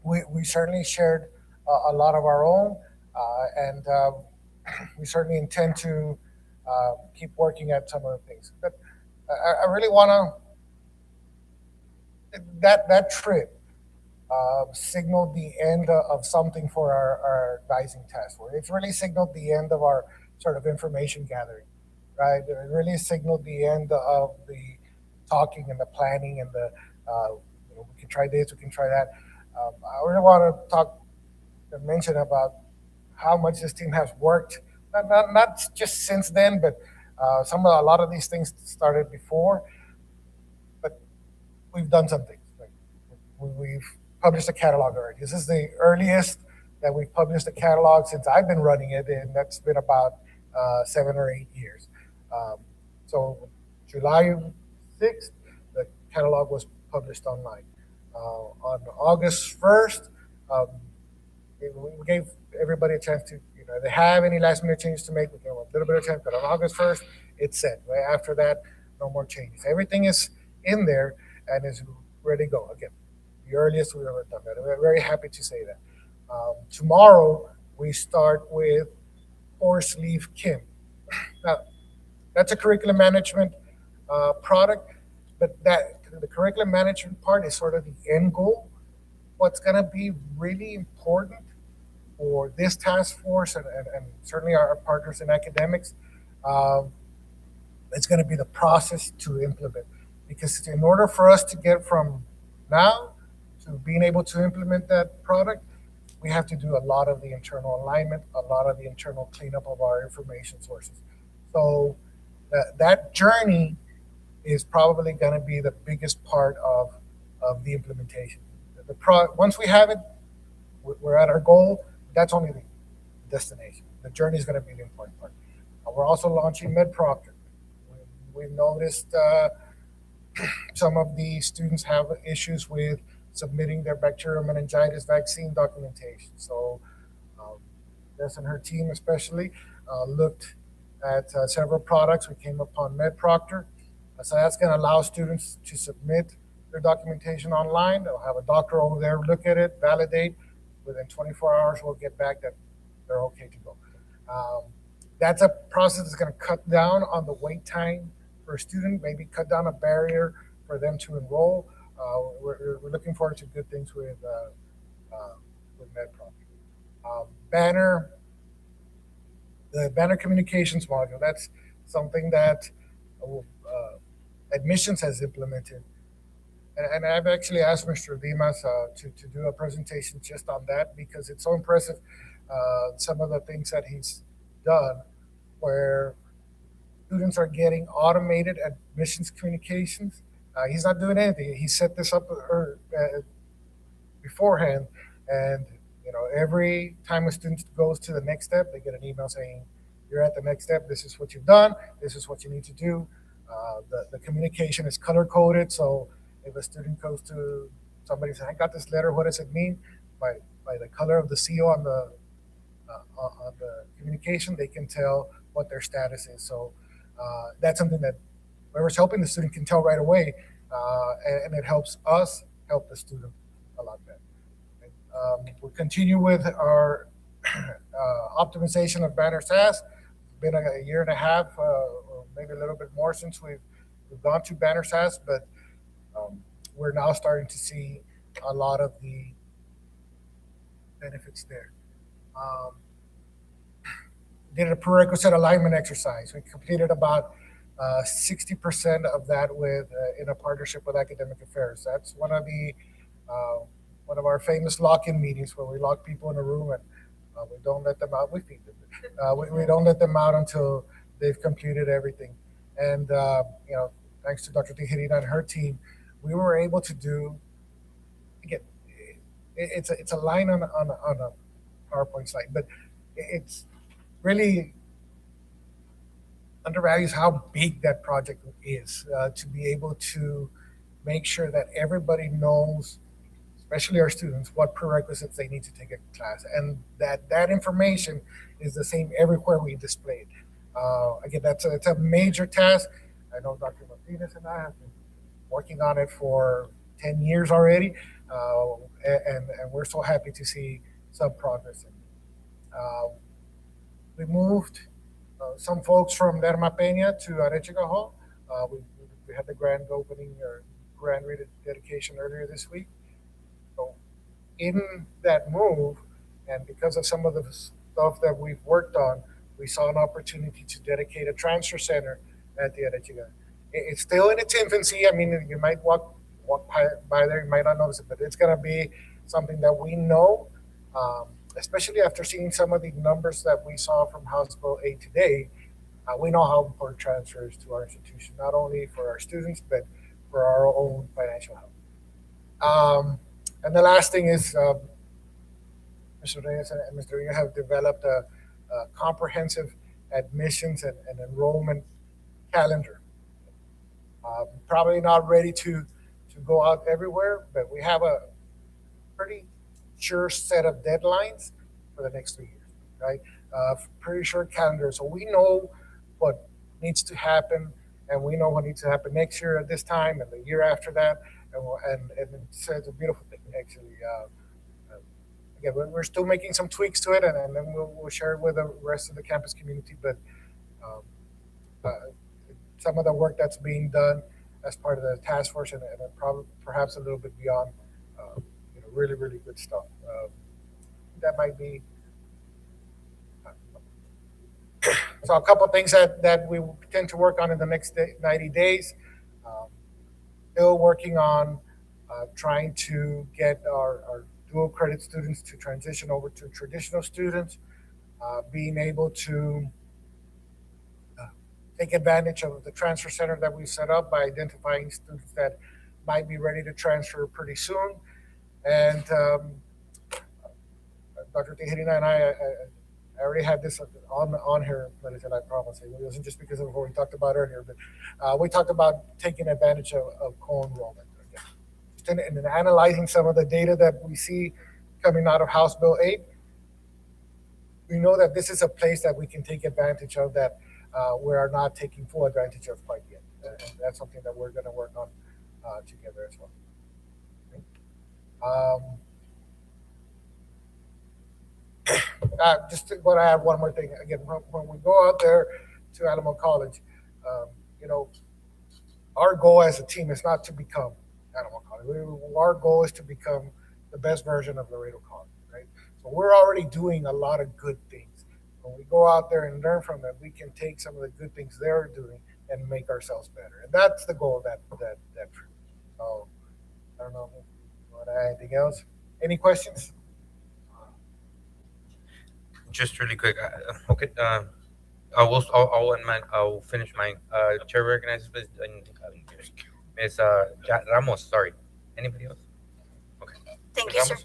We certainly shared a lot of our own, and we certainly intend to keep working at some of the things. But I really want to, that trip signaled the end of something for our advising task force. It's really signaled the end of our sort of information gathering, right? It really signaled the end of the talking and the planning and the, we can try this, we can try that. I really want to talk and mention about how much this team has worked, not just since then, but a lot of these things started before, but we've done some things. We've published a catalog already. This is the earliest that we've published a catalog since I've been running it, and that's been about 7 or 8 years. So July 6th, the catalog was published online. On August 1st, we gave everybody a chance to, if they have any last minute changes to make, we give them a little bit of chance, but on August 1st, it's set. Right after that, no more changes. Everything is in there and is ready to go. Again, the earliest we've ever done that. We're very happy to say that. Tomorrow, we start with Horse Leaf Kim. Now, that's a curriculum management product, but the curriculum management part is sort of the end goal. What's going to be really important for this task force and certainly our partners in academics, it's going to be the process to implement. Because in order for us to get from now to being able to implement that product, we have to do a lot of the internal alignment, a lot of the internal cleanup of our information sources. So that journey is probably going to be the biggest part of the implementation. Once we have it, we're at our goal. That's only the destination. The journey is going to be the important part. We're also launching MedProctor. We've noticed some of the students have issues with submitting their bacterial meningitis vaccine documentation. So Jess and her team especially looked at several products. We came upon MedProctor. So that's going to allow students to submit their documentation online. They'll have a doctor over there look at it, validate. Within 24 hours, we'll get back that they're okay to go. That's a process that's going to cut down on the wait time for a student, maybe cut down a barrier for them to enroll. We're looking forward to good things with MedProctor. The Banner Communications module, that's something that admissions has implemented. And I've actually asked Mr. Dimas to do a presentation just on that because it's so impressive, some of the things that he's done where students are getting automated admissions communications. He's not doing anything. He set this up beforehand, and every time a student goes to the next step, they get an email saying, "You're at the next step. This is what you've done. This is what you need to do." The communication is color coded, so if a student goes to somebody saying, "I got this letter. What does it mean?" By the color of the seal on the communication, they can tell what their status is. So that's something that whoever's helping the student can tell right away, and it helps us help the student a lot better. We'll continue with our optimization of Banner SAS. It's been a year and a half, or maybe a little bit more since we've gone to Banner SAS, but we're now starting to see a lot of the benefits there. Did a prerequisite alignment exercise. We completed about 60% of that in a partnership with Academic Affairs. That's one of our famous lock-in meetings where we lock people in a room and we don't let them out. We feed them. We don't let them out until they've completed everything. And thanks to Dr. Tijerina and her team, we were able to do, again, it's a line on a PowerPoint slide, but it's really undervalues how big that project is, to be able to make sure that everybody knows, especially our students, what prerequisites they need to take a class, and that information is the same everywhere we display it. Again, it's a major task. I know Dr. Martinez and I have been working on it for 10 years already, and we're so happy to see some progress. We moved some folks from Lerma Peña to Arechiga Hall. We had the grand opening or grand dedication earlier this week. So in that move, and because of some of the stuff that we've worked on, we saw an opportunity to dedicate a transfer center at the Arechiga. It's still in its infancy. I mean, you might walk by there, you might not notice it, but it's going to be something that we know, especially after seeing some of the numbers that we saw from House Bill 8 today. We know how important transfer is to our institution, not only for our students, but for our own financial health. And the last thing is, Mr. Reyes and Mr. Reyes have developed a comprehensive admissions and enrollment calendar. Probably not ready to go out everywhere, but we have a pretty sure set of deadlines for the next 3 years, right? Pretty sure calendar. So we know what needs to happen, and we know what needs to happen next year at this time and the year after that. And it's a beautiful thing, actually. Again, we're still making some tweaks to it, and then we'll share it with the rest of the campus community. But some of the work that's being done as part of the task force, and probably perhaps a little bit beyond, really, really good stuff. That might be. So a couple of things that we tend to work on in the next 90 days. Still working on trying to get our dual credit students to transition over to traditional students, being able to take advantage of the transfer center that we set up by identifying students that might be ready to transfer pretty soon. And Dr. Tijerina and I already had this on here, Melissa, I promise. It wasn't just because of what we talked about earlier, but we talked about taking advantage of co-enrollment. Just in analyzing some of the data that we see coming out of House Bill 8, we know that this is a place that we can take advantage of that we are not taking full advantage of quite yet. And that's something that we're going to work on together as well. Just want to add one more thing. Again, when we go out there to Alamo College, our goal as a team is not to become Alamo College. Our goal is to become the best version of Laredo College, right? So we're already doing a lot of good things. When we go out there and learn from them, we can take some of the good things they're doing and make ourselves better. And that's the goal of that trip. So I don't know if you want to add anything else. Any questions? Just really quick. Okay. I'll finish mine. Chair recognizes Ms. Ramos. Sorry. Anybody else? Okay. Thank you, sir.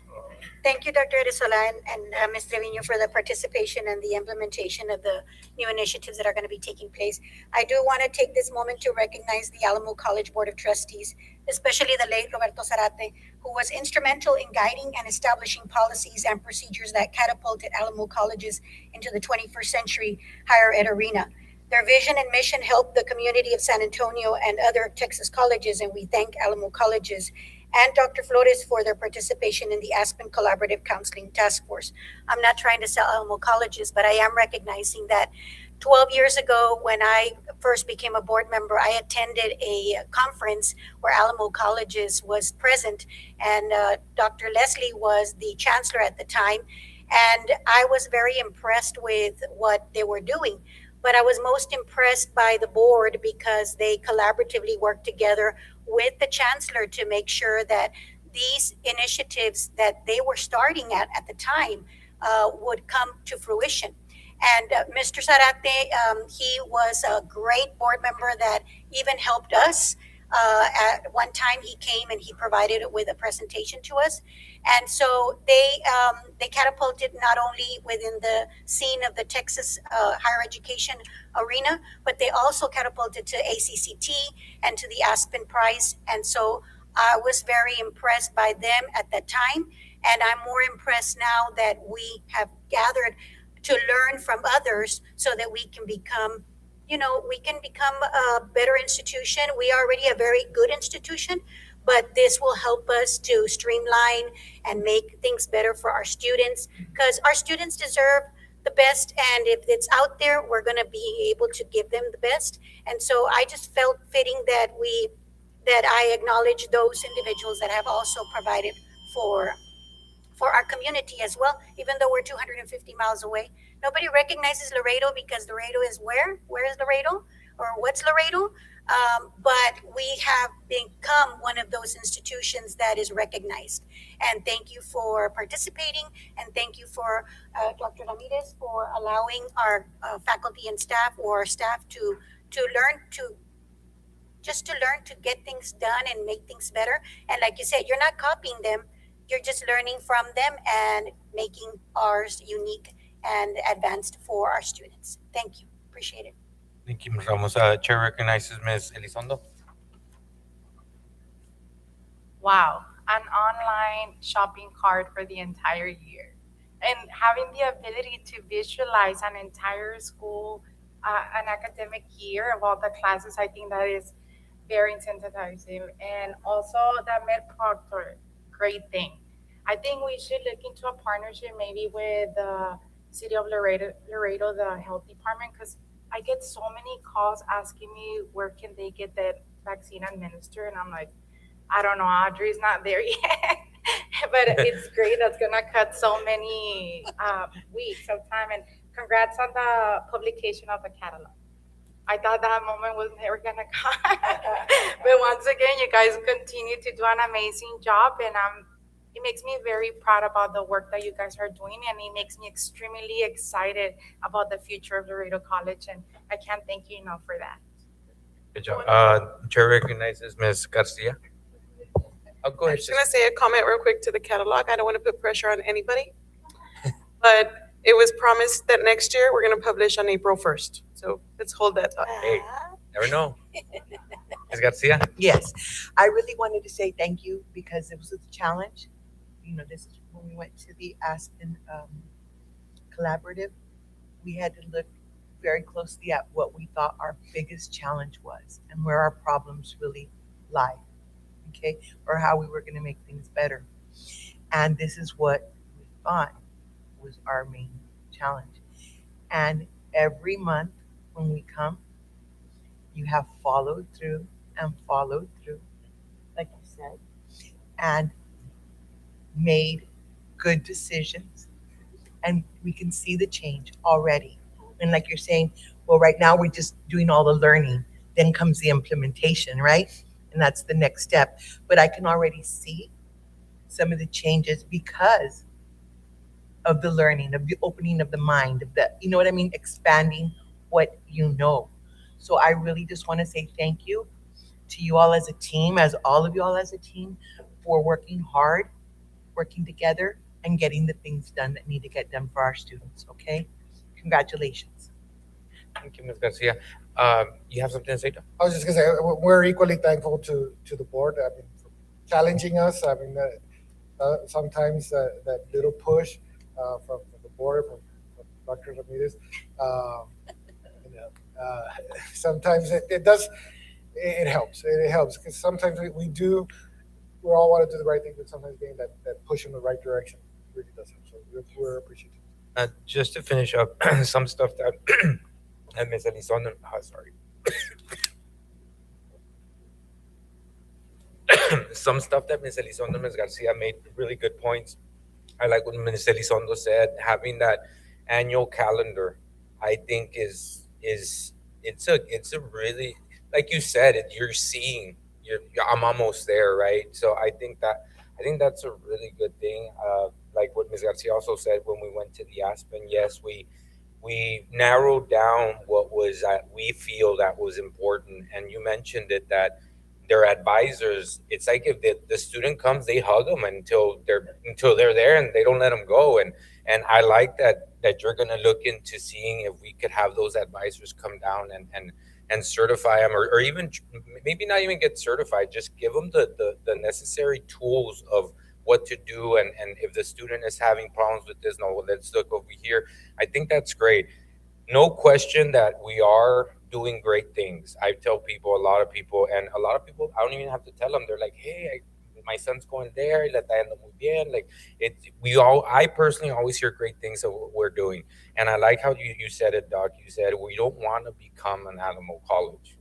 Thank you, Dr. Arizola and Ms. Trevino for the participation and the implementation of the new initiatives that are going to be taking place. I do want to take this moment to recognize the Alamo College Board of Trustees, especially the late Roberto Zarate, who was instrumental in guiding and establishing policies and procedures that catapulted Alamo colleges into the 21st century higher ed arena. Their vision and mission helped the community of San Antonio and other Texas colleges, and we thank Alamo colleges and Dr. Flores for their participation in the Aspen Collaborative Counseling Task Force. I'm not trying to sell Alamo colleges, but I am recognizing that 12 years ago, when I first became a board member, I attended a conference where Alamo Colleges was present, and Dr. Leslie was the chancellor at the time, and I was very impressed with what they were doing. But I was most impressed by the board because they collaboratively worked together with the chancellor to make sure that these initiatives that they were starting at the time would come to fruition. And Mr. Zarate, he was a great board member that even helped us. At one time, he came and he provided it with a presentation to us, and so they catapulted not only within the scene of the Texas higher education arena, but they also catapulted to ACCT and to the Aspen Prize. And so I was very impressed by them at that time, and I'm more impressed now that we have gathered to learn from others so that we can become, we can become a better institution. We are already a very good institution, but this will help us to streamline and make things better for our students, because our students deserve the best, and if it's out there, we're going to be able to give them the best. And so I just felt fitting that I acknowledge those individuals that have also provided for for our community as well, even though we're 250 miles away. Nobody recognizes Laredo because Laredo is where? Where is Laredo? Or what's Laredo? But we have become one of those institutions that is recognized. And thank you for participating, and thank you for Dr. Ramirez for allowing our faculty and staff, or our staff to learn to learn to get things done and make things better. And like you said, you're not copying them, you're just learning from them and making ours unique and advanced for our students. Thank you. Appreciate it. Thank you, Ms. Ramos. Chair recognizes Ms. Elizondo. Wow, an online shopping cart for the entire year. And having the ability to visualize an entire school, an academic year of all the classes, I think that is very incentivizing. And also the Med Proctor, great thing. I think we should look into a partnership maybe with the city of Laredo, the health department, because I get so many calls asking me where can they get that vaccine administered, and I'm like, I don't know, Audrey's not there yet. But it's great. That's gonna cut so many weeks of time. And congrats on the publication of the catalog. I thought that moment was never gonna come. But once again, you guys continue to do an amazing job, and it makes me very proud about the work that you guys are doing, and it makes me extremely excited about the future of Laredo College, and I can't thank you enough for that. Good job. Chair recognizes Ms. Garcia. Oh, go I'm ahead. just gonna say a comment real quick to the catalog. I don't want to put pressure on anybody, but it was promised that next year we're gonna publish on April 1st. So let's hold that thought. Hey, never know. Ms. Garcia. Yes, I really wanted to say thank you because it was a challenge. This is when we went to the Aspen Collaborative. We had to look very closely at what we thought our biggest challenge was and where our problems really lie, okay, or how we were going to make things better. And this is what we thought was our main challenge. And every month when we come, you have followed through and followed through, like you said, and made good decisions. And we can see the change already. And like you're saying, well, right now we're just doing all the learning. Then comes the implementation, right? And that's the next step. But I can already see some of the changes because of the learning, of the opening of the mind, of the, you know what I mean? Expanding what you know. So I really just want to say thank you to you all as a team, as all of you all as a team, for working hard, working together, and getting the things done that need to get done for our students, okay? Congratulations. Thank you, Ms. Garcia. You have something to say, Tom? I was just gonna say, we're equally thankful to the board, I mean, for challenging us. I mean, sometimes that little push from the board, from Dr. Ramirez, sometimes it does, it helps. It helps, because sometimes we all want to do the right thing, but sometimes getting that push in the right direction really does help. So we're appreciative. Just to finish up, some stuff that Ms. Elizondo, sorry. Some stuff that Ms. Elizondo, Ms. Garcia made really good points. I like what Ms. Elizondo said. Having that annual calendar, I think it's a really, like you said, you're seeing. I'm almost there, right? So I think that's a really good thing. Like what Ms. Garcia also said when we went to the Aspen. Yes, we we narrowed down what was that we feel that was important. And you mentioned it, that their advisors, it's like if the student comes, they hug them until they're there, and they don't let them go. And I like that you're going to look into seeing if we could have those advisors come down and certify them, or even maybe not even get certified, just give them the necessary tools of what to do. And if the student is having problems with this, no, let's look over here. I think that's great. No question that we are doing great things. I tell people, a lot of people, and a lot of people, I don't even have to tell them. They're like, hey, my son's going there. Le está yendo muy bien. Like I personally always hear great things of what we're doing. And I like how you said it, Doc. You said we don't want to become an animal college.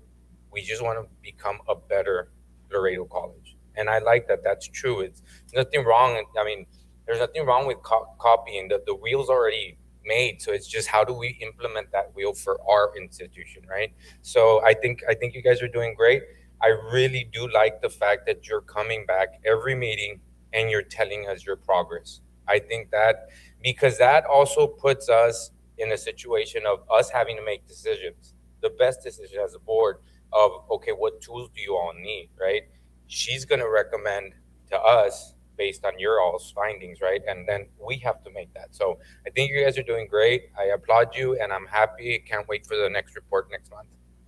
We just want to become a better Laredo college. And I like that. That's true. It's nothing wrong. I mean, there's nothing wrong with copying. The wheel's already made, so it's just how do we implement that wheel for our institution, right? So I think you guys are doing great. I really do like the fact that you're coming back every meeting and you're telling us your progress. I think that because that also puts us in a situation of us having to make decisions, the best decision as a board of, okay, what tools do you all need, right? She's going to recommend to us based on your all's findings, right? And then we have to make that. So I think you guys are doing great. I applaud you, and I'm happy. Can't wait for the next report next month.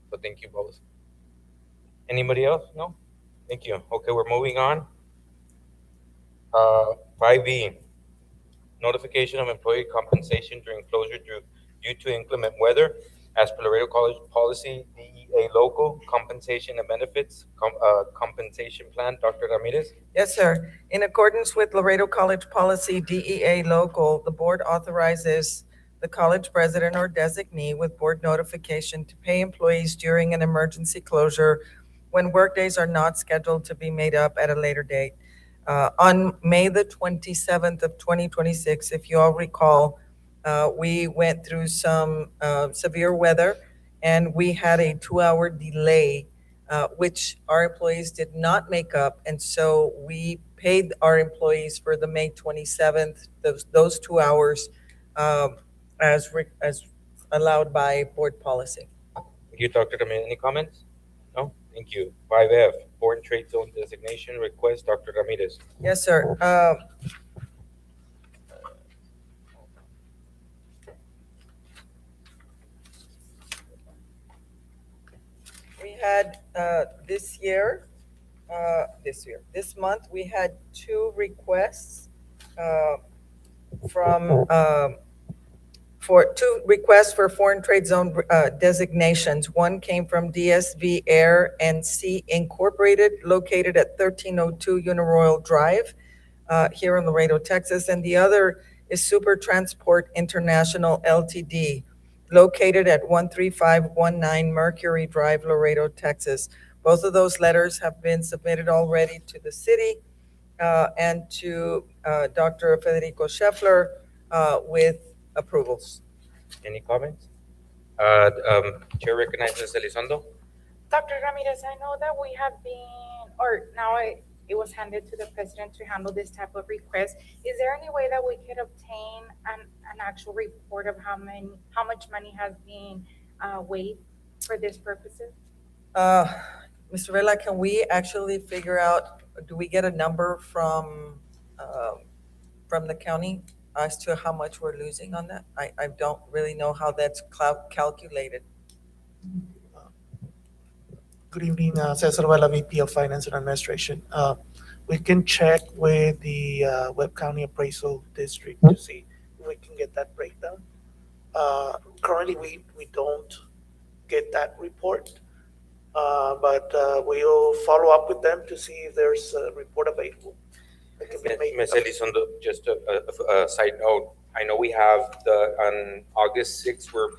So thank you both. Anybody else? No? Thank you. Okay, we're moving on. 5B, notification of employee compensation during closure due to inclement weather. As per Laredo College policy, DEA local compensation and benefits compensation plan. Dr. Ramirez? Yes, sir. In accordance with Laredo College Policy DEA Local, the board authorizes the college president or designee with board notification to pay employees during an emergency closure when workdays are not scheduled to be made up at a later date. On May the 27th of 2026, if you all recall, we went through some severe weather, and we had a 2-hour delay, which our employees did not make up. And so we paid our employees for the May 27th, those 2 hours, as allowed by board policy. Thank you, Dr. Ramirez. Any comments? No? Thank you. 5F, foreign trade zone designation request. Dr. Ramirez? Yes, sir. We had this month, we had 2 requests for 2 requests for foreign trade zone designations. One came from DSV Air and Sea Incorporated, located at 1302 Uniroyal Drive here in Laredo, Texas, and the other is Super Transport International Ltd., located at 13519 Mercury Drive, Laredo, Texas. Both of those letters have been submitted already to the city and to Dr. Federico Scheffler with approvals. Any comments? Chair recognizes Elizondo. Dr. Ramirez, I know that we have been, or now it was handed to the president to handle this type of request. Is there any way that we could obtain an actual report of how much money has been waived for this purposes? Mr. Vela, can we actually figure out, do we get a number from the county as to how much we're losing on that? I don't really know how that's calculated. Good evening, Cesar Vela, VP of Finance and Administration. We can check with the Webb County Appraisal District to see if we can get that breakdown. Currently, we don't get that report, but we'll follow up with them to see if there's a report available. Ms. Elizondo, just a side note. I know we have on August 6th, where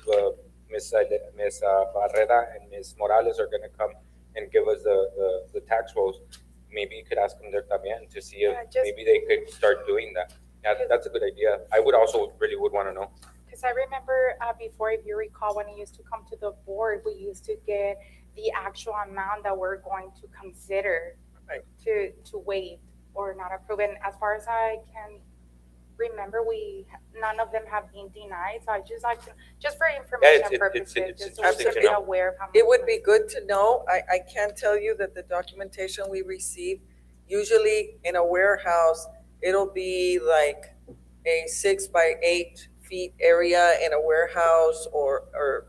Ms. Barrera and Ms. Morales are going to come and give us the tax rolls. Maybe you could ask them there también to see if maybe they could start doing that. Yeah, that's a good idea. I would also really would want to know. Because I remember before, if you recall, when it used to come to the board, we used to get the actual amount that we're going to consider to waive or not approve. And as far as I can remember none of them have been denied. So I just like to, just for information purposes, just so we can be aware of how much. It would be good to know. I can tell you that the documentation we receive, usually in a warehouse, it'll be like a 6 by 8 feet area in a warehouse, or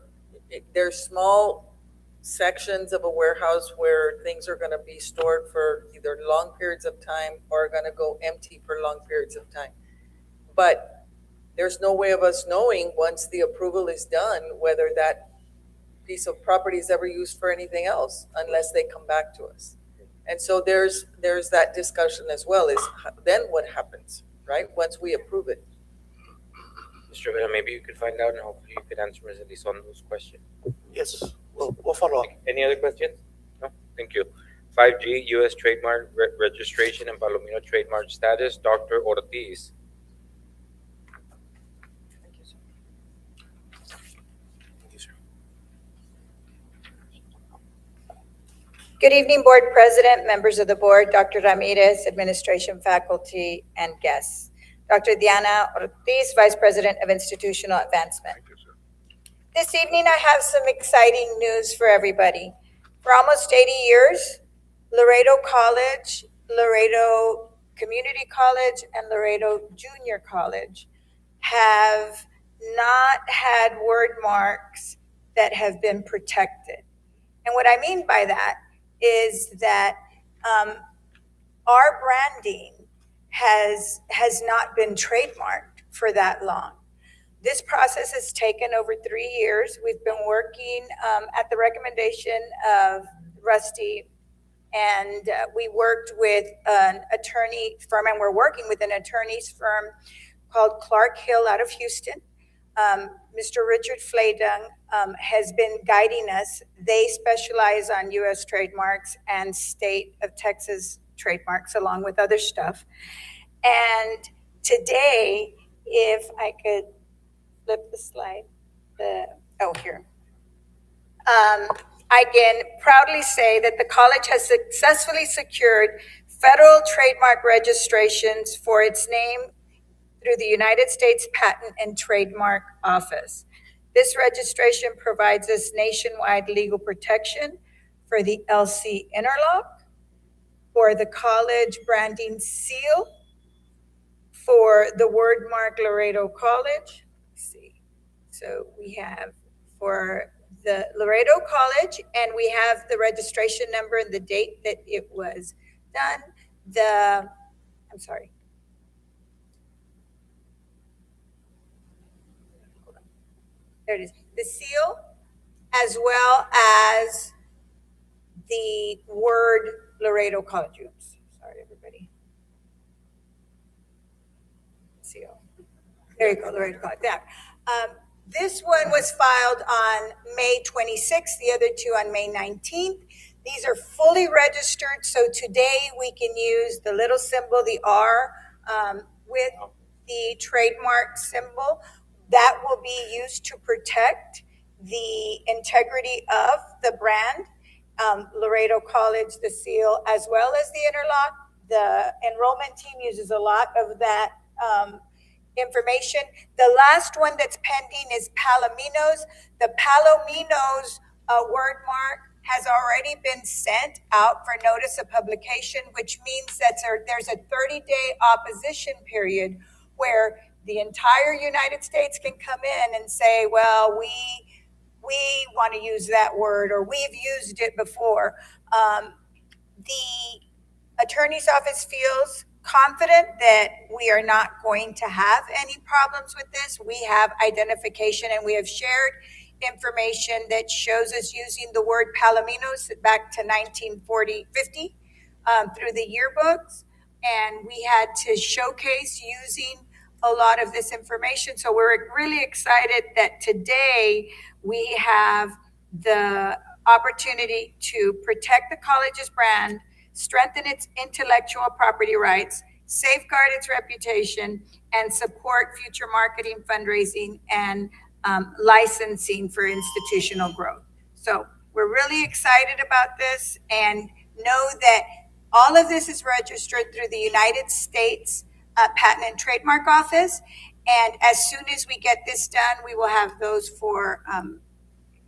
there's small sections of a warehouse where things are gonna be stored for either long periods of time or are gonna go empty for long periods of time. But there's no way of us knowing, once the approval is done, whether that piece of property is ever used for anything else unless they come back to us. And so there's that discussion as well, is then what happens, right, once we approve it? Mr. Vera, maybe you could find out and hopefully you could answer Ms. Elise on those questions. Yes, we'll follow up. Any other questions? No? Thank you. 5G, U.S. trademark registration and Palomino trademark status, Dr. Ortiz. Good evening, Board President, members of the board, Dr. Ramirez, administration, faculty, and guests. Dr. Diana Ortiz, Vice President of Institutional Advancement. This evening, I have some exciting news for everybody. For almost 80 years, Laredo College, Laredo Community College, and Laredo Junior College have not had word marks that have been protected. And what I mean by that is that our branding has not been trademarked for that long. This process has taken over 3 years. We've been working at the recommendation of Rusty, and we worked with an attorney firm, and we're working with an attorney's firm called Clark Hill out of Houston. Mr. Richard Flaydung has been guiding us. They specialize on U.S. trademarks and state of Texas trademarks, along with other stuff. And today, if I could flip the slide, here. I can proudly say that the college has successfully secured federal trademark registrations for its name through the United States Patent and Trademark Office. This registration provides us nationwide legal protection for the LC interlock, for the college branding seal, for the word mark Laredo College. Let's see. So we have for the Laredo College, and we have the registration number and the date that it was done. There it is. The seal, as well as the word Laredo College. Oops, sorry, everybody. Seal. There you go, Laredo College. There. This one was filed on May 26th, the other two on May 19th. These are fully registered, so today we can use the little symbol, the R, with the trademark symbol. That will be used to protect the integrity of the brand, Laredo College, the seal, as well as the interlock. The enrollment team uses a lot of that information. The last one that's pending is Palomino's. The Palomino's word mark has already been sent out for notice of publication, which means that there's a 30-day opposition period where the entire United States can come in and say, well, we want to use that word, or we've used it before. The attorney's office feels confident that we are not going to have any problems with this. We have identification, and we have shared information that shows us using the word Palominos back to 1940, 50 through the yearbooks. And we had to showcase using a lot of this information. So we're really excited that today we have the opportunity to protect the college's brand, strengthen its intellectual property rights, safeguard its reputation, and support future marketing, fundraising, and licensing for institutional growth. So we're really excited about this, and know that all of this is registered through the United States Patent and Trademark Office. And as soon as we get this done, we will have those four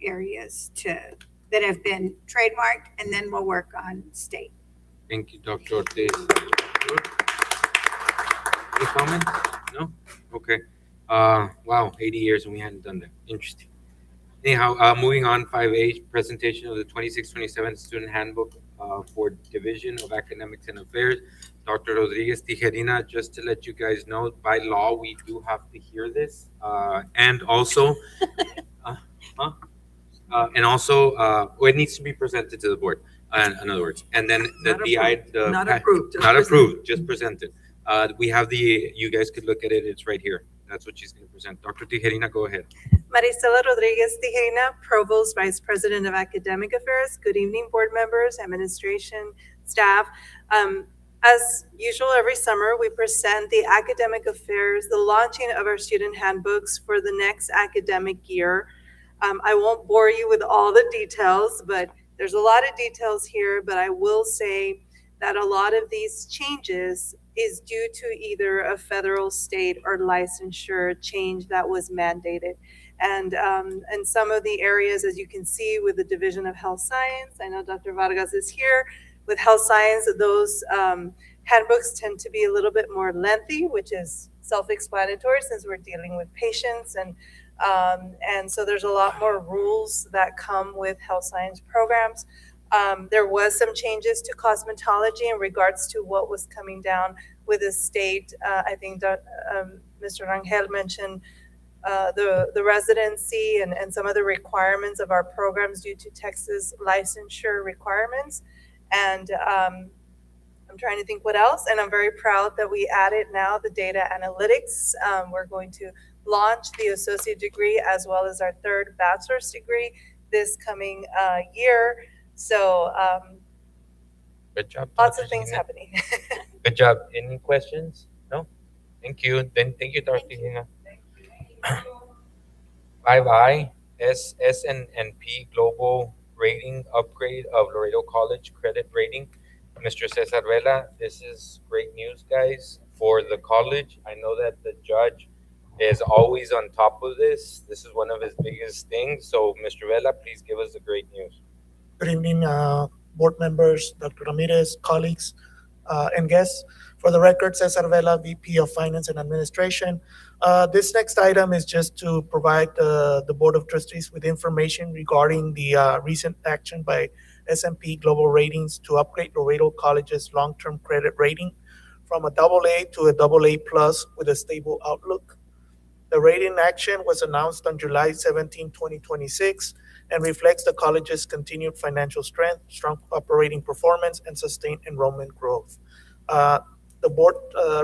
areas that have been trademarked, and then we'll work on state. Thank you, Dr. Ortiz. Any comments? No? Okay. Wow, 80 years and we hadn't done that. Interesting. Anyhow, moving on, 5A, presentation of the 26-27 student handbook for Division of Academics and Affairs. Dr. Rodriguez Tijerina, just to let you guys know, by law, we do have to hear this. And also, it needs to be presented to the board, in other words. And then the DI, Not approved, just not approved, presented. just presented. We have you guys could look at it, it's right here. That's what she's going to present. Dr. Tijerina, go ahead. Maricela Rodriguez Tijerina, Provost, Vice President of Academic Affairs. Good evening, board members, administration, staff. As usual, every summer, we present the academic affairs, the launching of our student handbooks for the next academic year. I won't bore you with all the details, but there's a lot of details here, but I will say that a lot of these changes is due to either a federal, state, or licensure change that was mandated. And some of the areas, as you can see with the Division of Health Science, I know Dr. Vargas is here, with Health Science, those handbooks tend to be a little bit more lengthy, which is self-explanatory since we're dealing with patients. And so there's a lot more rules that come with health science programs. There was some changes to cosmetology in regards to what was coming down with the state. I think Mr. Rangel mentioned the residency and some of the requirements of our programs due to Texas licensure requirements. And I'm trying to think what else. And I'm very proud that we added now the data analytics. We're going to launch the associate degree as well as our third bachelor's degree this coming year. So good job. Lots of things happening. Good job. Any questions? No? Thank you. Then thank you, Dr. Tijerina. 5I, S&P Global Rating Upgrade of Laredo College Credit Rating. Mr. Cesar Vela, this is great news, guys, for the college. I know that the judge is always on top of this. This is one of his biggest things. So, Mr. Vela, please give us the great news. Good evening, board members, Dr. Ramirez, colleagues, and guests. For the record, Cesar Vela, VP of Finance and Administration. This next item is just to provide the Board of Trustees with information regarding the recent action by S&P Global Ratings to upgrade Laredo College's long-term credit rating from a AA to a AA plus with a stable outlook. The rating action was announced on July 17, 2026, and reflects the college's continued financial strength, strong operating performance, and sustained enrollment growth. The board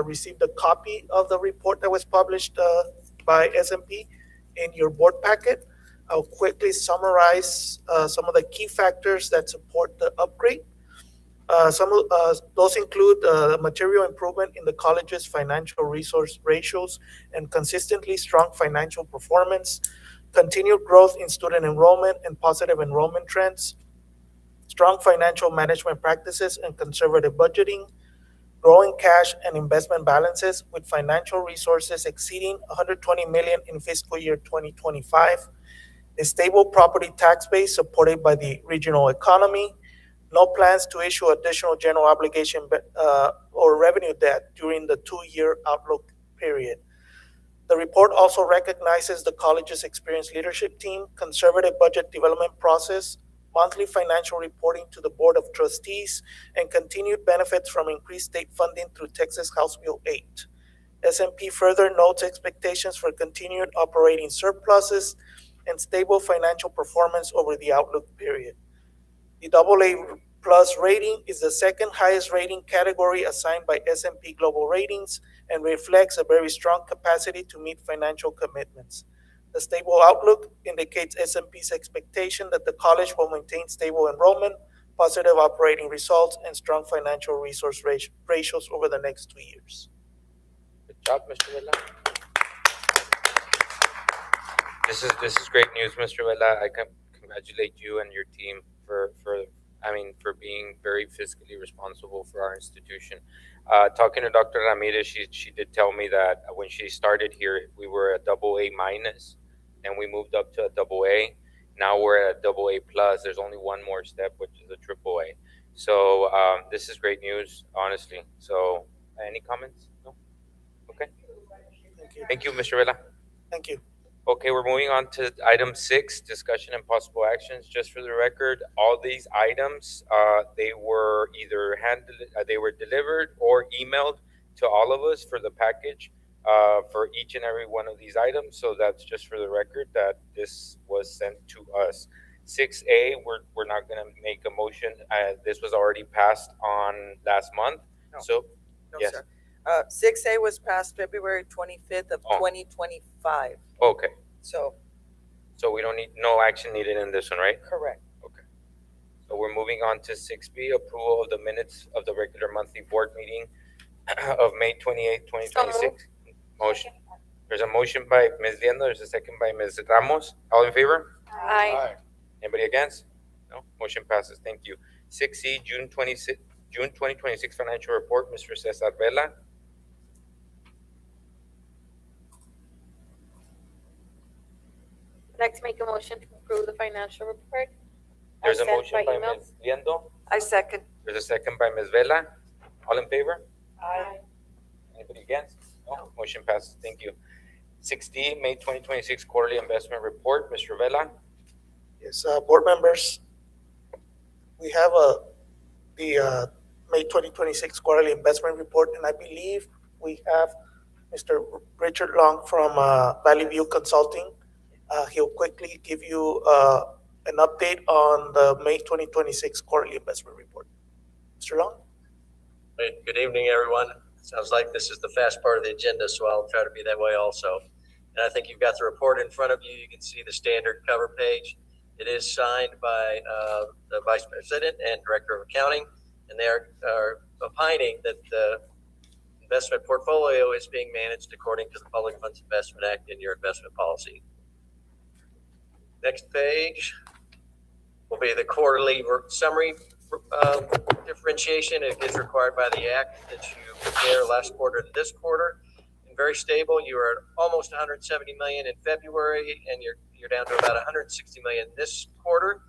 received a copy of the report that was published by S&P in your board packet. I'll quickly summarize some of the key factors that support the upgrade. Some of those include material improvement in the college's financial resource ratios and consistently strong financial performance, continued growth in student enrollment and positive enrollment trends, strong financial management practices and conservative budgeting, growing cash and investment balances with financial resources exceeding $120 million in fiscal year 2025, a stable property tax base supported by the regional economy, no plans to issue additional general obligation or revenue debt during the 2-year outlook period. The report also recognizes the college's experienced leadership team, conservative budget development process, monthly financial reporting to the Board of Trustees, and continued benefits from increased state funding through Texas House Bill 8. S&P further notes expectations for continued operating surpluses and stable financial performance over the outlook period. The AA plus rating is the second highest rating category assigned by S&P Global Ratings and reflects a very strong capacity to meet financial commitments. The stable outlook indicates S&P's expectation that the college will maintain stable enrollment, positive operating results, and strong financial resource ratios over the next 2 years. Good job, Mr. Vela. This is great news, Mr. Vela. I congratulate you and your team for I mean, for being very fiscally responsible for our institution. Talking to Dr. Ramirez, she did tell me that when she started here, we were a double A minus, and we moved up to a double A. Now we're at a double A plus. There's only one more step, which is a triple A. So this is great news, honestly. So any comments? No? Okay. Thank you. Thank you, Mr. Vela. Thank you. Okay, we're moving on to item 6, discussion and possible actions. Just for the record, all these items, they were either they were delivered or emailed to all of us for the package for each and every one of these items. So that's just for the record that this was sent to us. 6A, we're not going to make a motion. This was already passed on last month. No. So, No, yes. sir. 6A was passed February 25th of 2025. Okay. So, we don't need, no action needed in this one, right? correct. So we're moving on to 6B, approval of the minutes of the regular monthly board meeting of May 28, 2026. Motion. There's a motion by Ms. Liendo, there's a second by Ms. Ramos. All in favor? Aye. Anybody against? No? Motion passes. Thank you. 6C, June 2026 financial report, Mr. Cesar Vela. I'd like to make a motion to approve the financial report. There's a Sent motion by email. Ms. Liendo. I second. There's a second by Ms. Vela. All in favor? Aye. Anybody against? No. Motion passes. Thank you. 6D, May 2026 quarterly investment report, Mr. Vela. Yes, board members, we have the May 2026 quarterly investment report, and I believe we have Mr. Richard Long from Valley View Consulting. He'll quickly give you an update on the May 2026 quarterly investment report. Mr. Long? Hey, good evening, everyone. Sounds like this is the fast part of the agenda, so I'll try to be that way also. And I think you've got the report in front of you. You can see the standard cover page. It is signed by the Vice President and Director of Accounting, and they are opining that the investment portfolio is being managed according to the Public Funds Investment Act and your investment policy. Next page will be the quarterly summary differentiation. It is required by the Act that you compare last quarter to this quarter. And very stable. You are at almost 170 million in February, and you're down to about 160 million this quarter.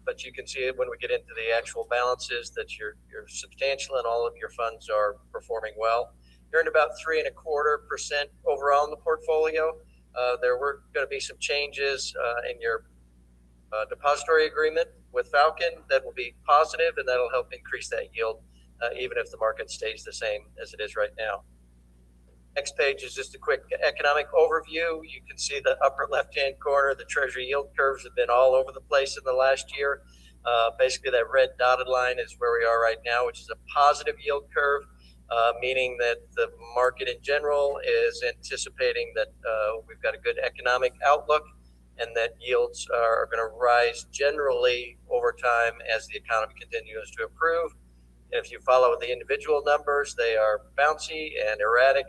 But you can see it when we get into the actual balances that you're substantial and all of your funds are performing well. You're in about 3.25% overall in the portfolio. There were going to be some changes in your depository agreement with Falcon that will be positive, and that'll help increase that yield even if the market stays the same as it is right now. Next page is just a quick economic overview. You can see the upper left-hand corner, the Treasury yield curves have been all over the place in the last year. Basically, that red dotted line is where we are right now, which is a positive yield curve, meaning that the market in general is anticipating that we've got a good economic outlook and that yields are going to rise generally over time as the economy continues to improve. And if you follow the individual numbers, they are bouncy and erratic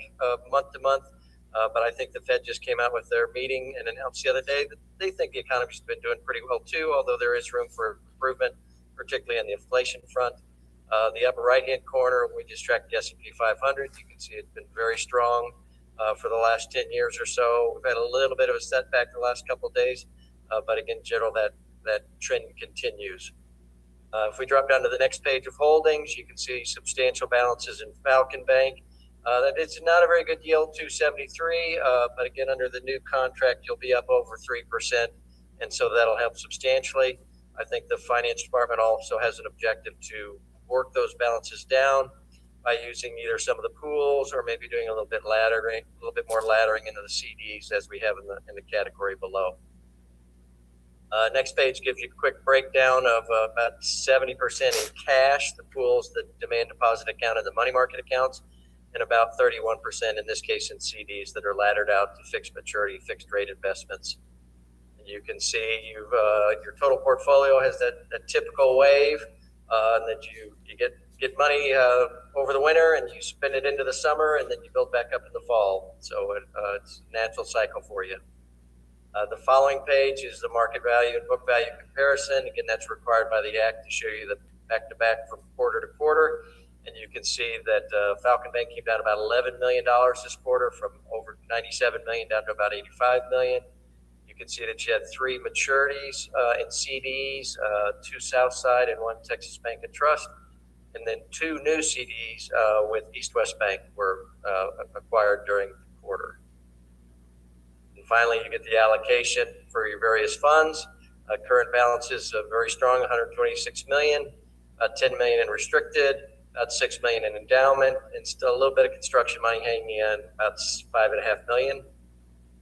month to month. But I think the Fed just came out with their meeting and announced the other day that they think the economy's been doing pretty well too, although there is room for improvement, particularly on the inflation front. The upper right-hand corner, we just tracked the S&P 500. You can see it's been very strong for the last 10 years or so. We've had a little bit of a setback the last couple of days, but again, in general, that trend continues. If we drop down to the next page of holdings, you can see substantial balances in Falcon Bank. That it's not a very good yield, 273, but again, under the new contract, you'll be up over 3%, and so that'll help substantially. I think the finance department also has an objective to work those balances down by using either some of the pools or maybe doing a little bit more laddering into the CDs as we have in the category below. Next page gives you a quick breakdown of about 70% in cash, the pools, the demand deposit account, and the money market accounts, and about 31% in this case in CDs that are laddered out to fixed maturity, fixed rate investments. And you can see your total portfolio has that typical wave that you get money over the winter and you spend it into the summer and then you build back up in the fall. So it's a natural cycle for you. The following page is the market value and book value comparison. Again, that's required by the act to show you the back-to-back from quarter to quarter. And you can see that Falcon Bank came down about $11 million this quarter, from over $97 million down to about $85 million. You can see that you had 3 maturities in CDs, 2 Southside and 1 Texas Bank and Trust, and then 2 new CDs with East West Bank were acquired during the quarter. And finally, you get the allocation for your various funds. Current balance is very strong, 126 million, 10 million in restricted, about 6 million in endowment, and still a little bit of construction money hanging in, about 5.5 million.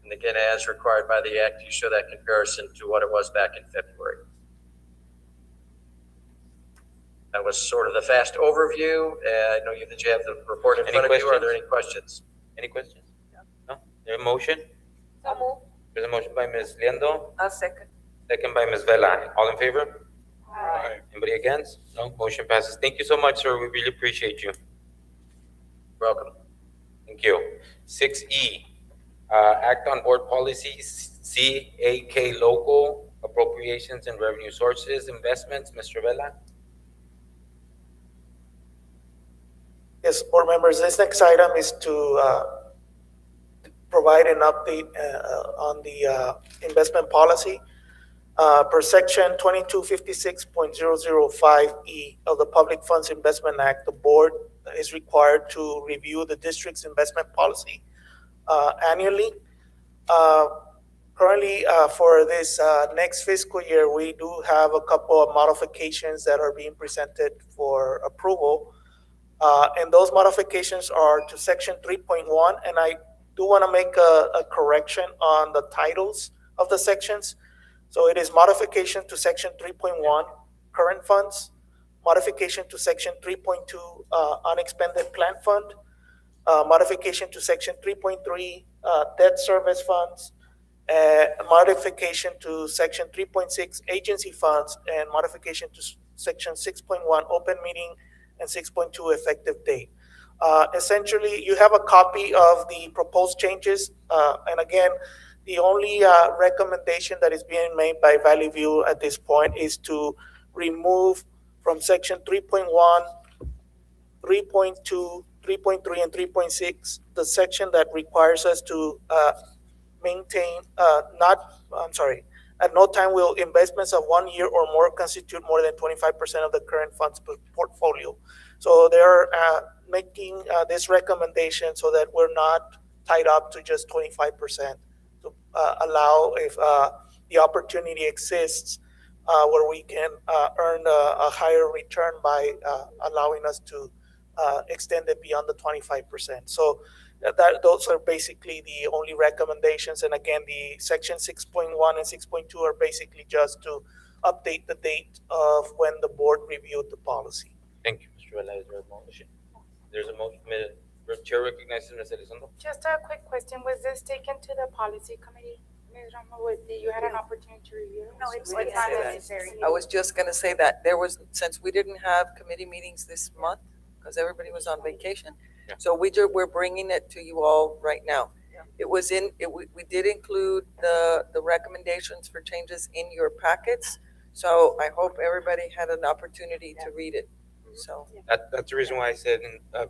And again, as required by the act, you show that comparison to what it was back in February. That was sort of the fast overview. I know that you have the report in front of you. Are there any questions? Any questions? No? There a motion? So move. There's a motion by Ms. Liendo, I'll second. second by Ms. Vela. All in favor? Aye. Anybody against? No? Motion passes. Thank you so much, sir. We really appreciate you. Welcome. Thank you. 6E, act on board policies, CAK local, appropriations and revenue sources, investments. Mr. Vela? Yes, board members, this next item is to provide an update on the investment policy. Per section 2256.005E of the Public Funds Investment Act, the board is required to review the district's investment policy annually. Currently, for this next fiscal year, we do have a couple of modifications that are being presented for approval. And those modifications are to section 3.1, and I do want to make a correction on the titles of the sections. So it is modification to section 3.1, current funds, modification to section 3.2, unexpended plan fund, modification to section 3.3, debt service funds, modification to section 3.6, agency funds, and modification to section 6.1, open meeting, and 6.2, effective date. Essentially, you have a copy of the proposed changes. And again, the only recommendation that is being made by Valley View at this point is to remove from section 3.1, 3.2, 3.3, and 3.6, the section that requires us to maintain, at no time will investments of 1 year or more constitute more than 25% of the current funds portfolio. So they're making this recommendation so that we're not tied up to just 25%, to allow, if the opportunity exists, where we can earn a higher return by allowing us to extend it beyond the 25%. So those are basically the only recommendations. And again, the section 6.1 and 6.2 are basically just to update the date of when the board reviewed the policy. Thank you, Mr. Vela. Is there a motion? There's a motion. The chair recognizes Ms. Elizondo. Just a quick question. Was this taken to the policy committee? Ms. Ramos, you had an opportunity to review? No, it's not not necessary. I was just gonna say that there was, since we didn't have committee meetings this month, because everybody was on vacation, Yeah. so we're bringing it to you all right now. It was we did include the recommendations for changes in your packets, so I hope everybody had an opportunity to read it, so. That's the reason why I said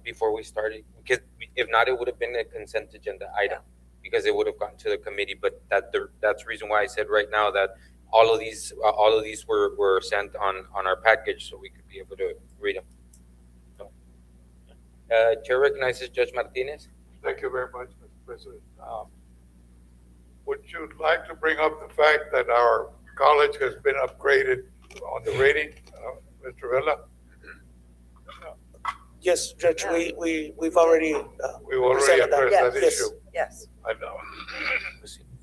before we started, because if not, it would have been a consent agenda item, because it would have gone to the committee. But that's the reason why I said right now that all of these were sent on our package, so we could be able to read them. So, chair recognizes Judge Martinez. Thank you very much, Mr. President. Would you like to bring up the fact that our college has been upgraded on the rating, Mr. Vela? Yes, Judge, we've already addressed that issue. Yes. I know.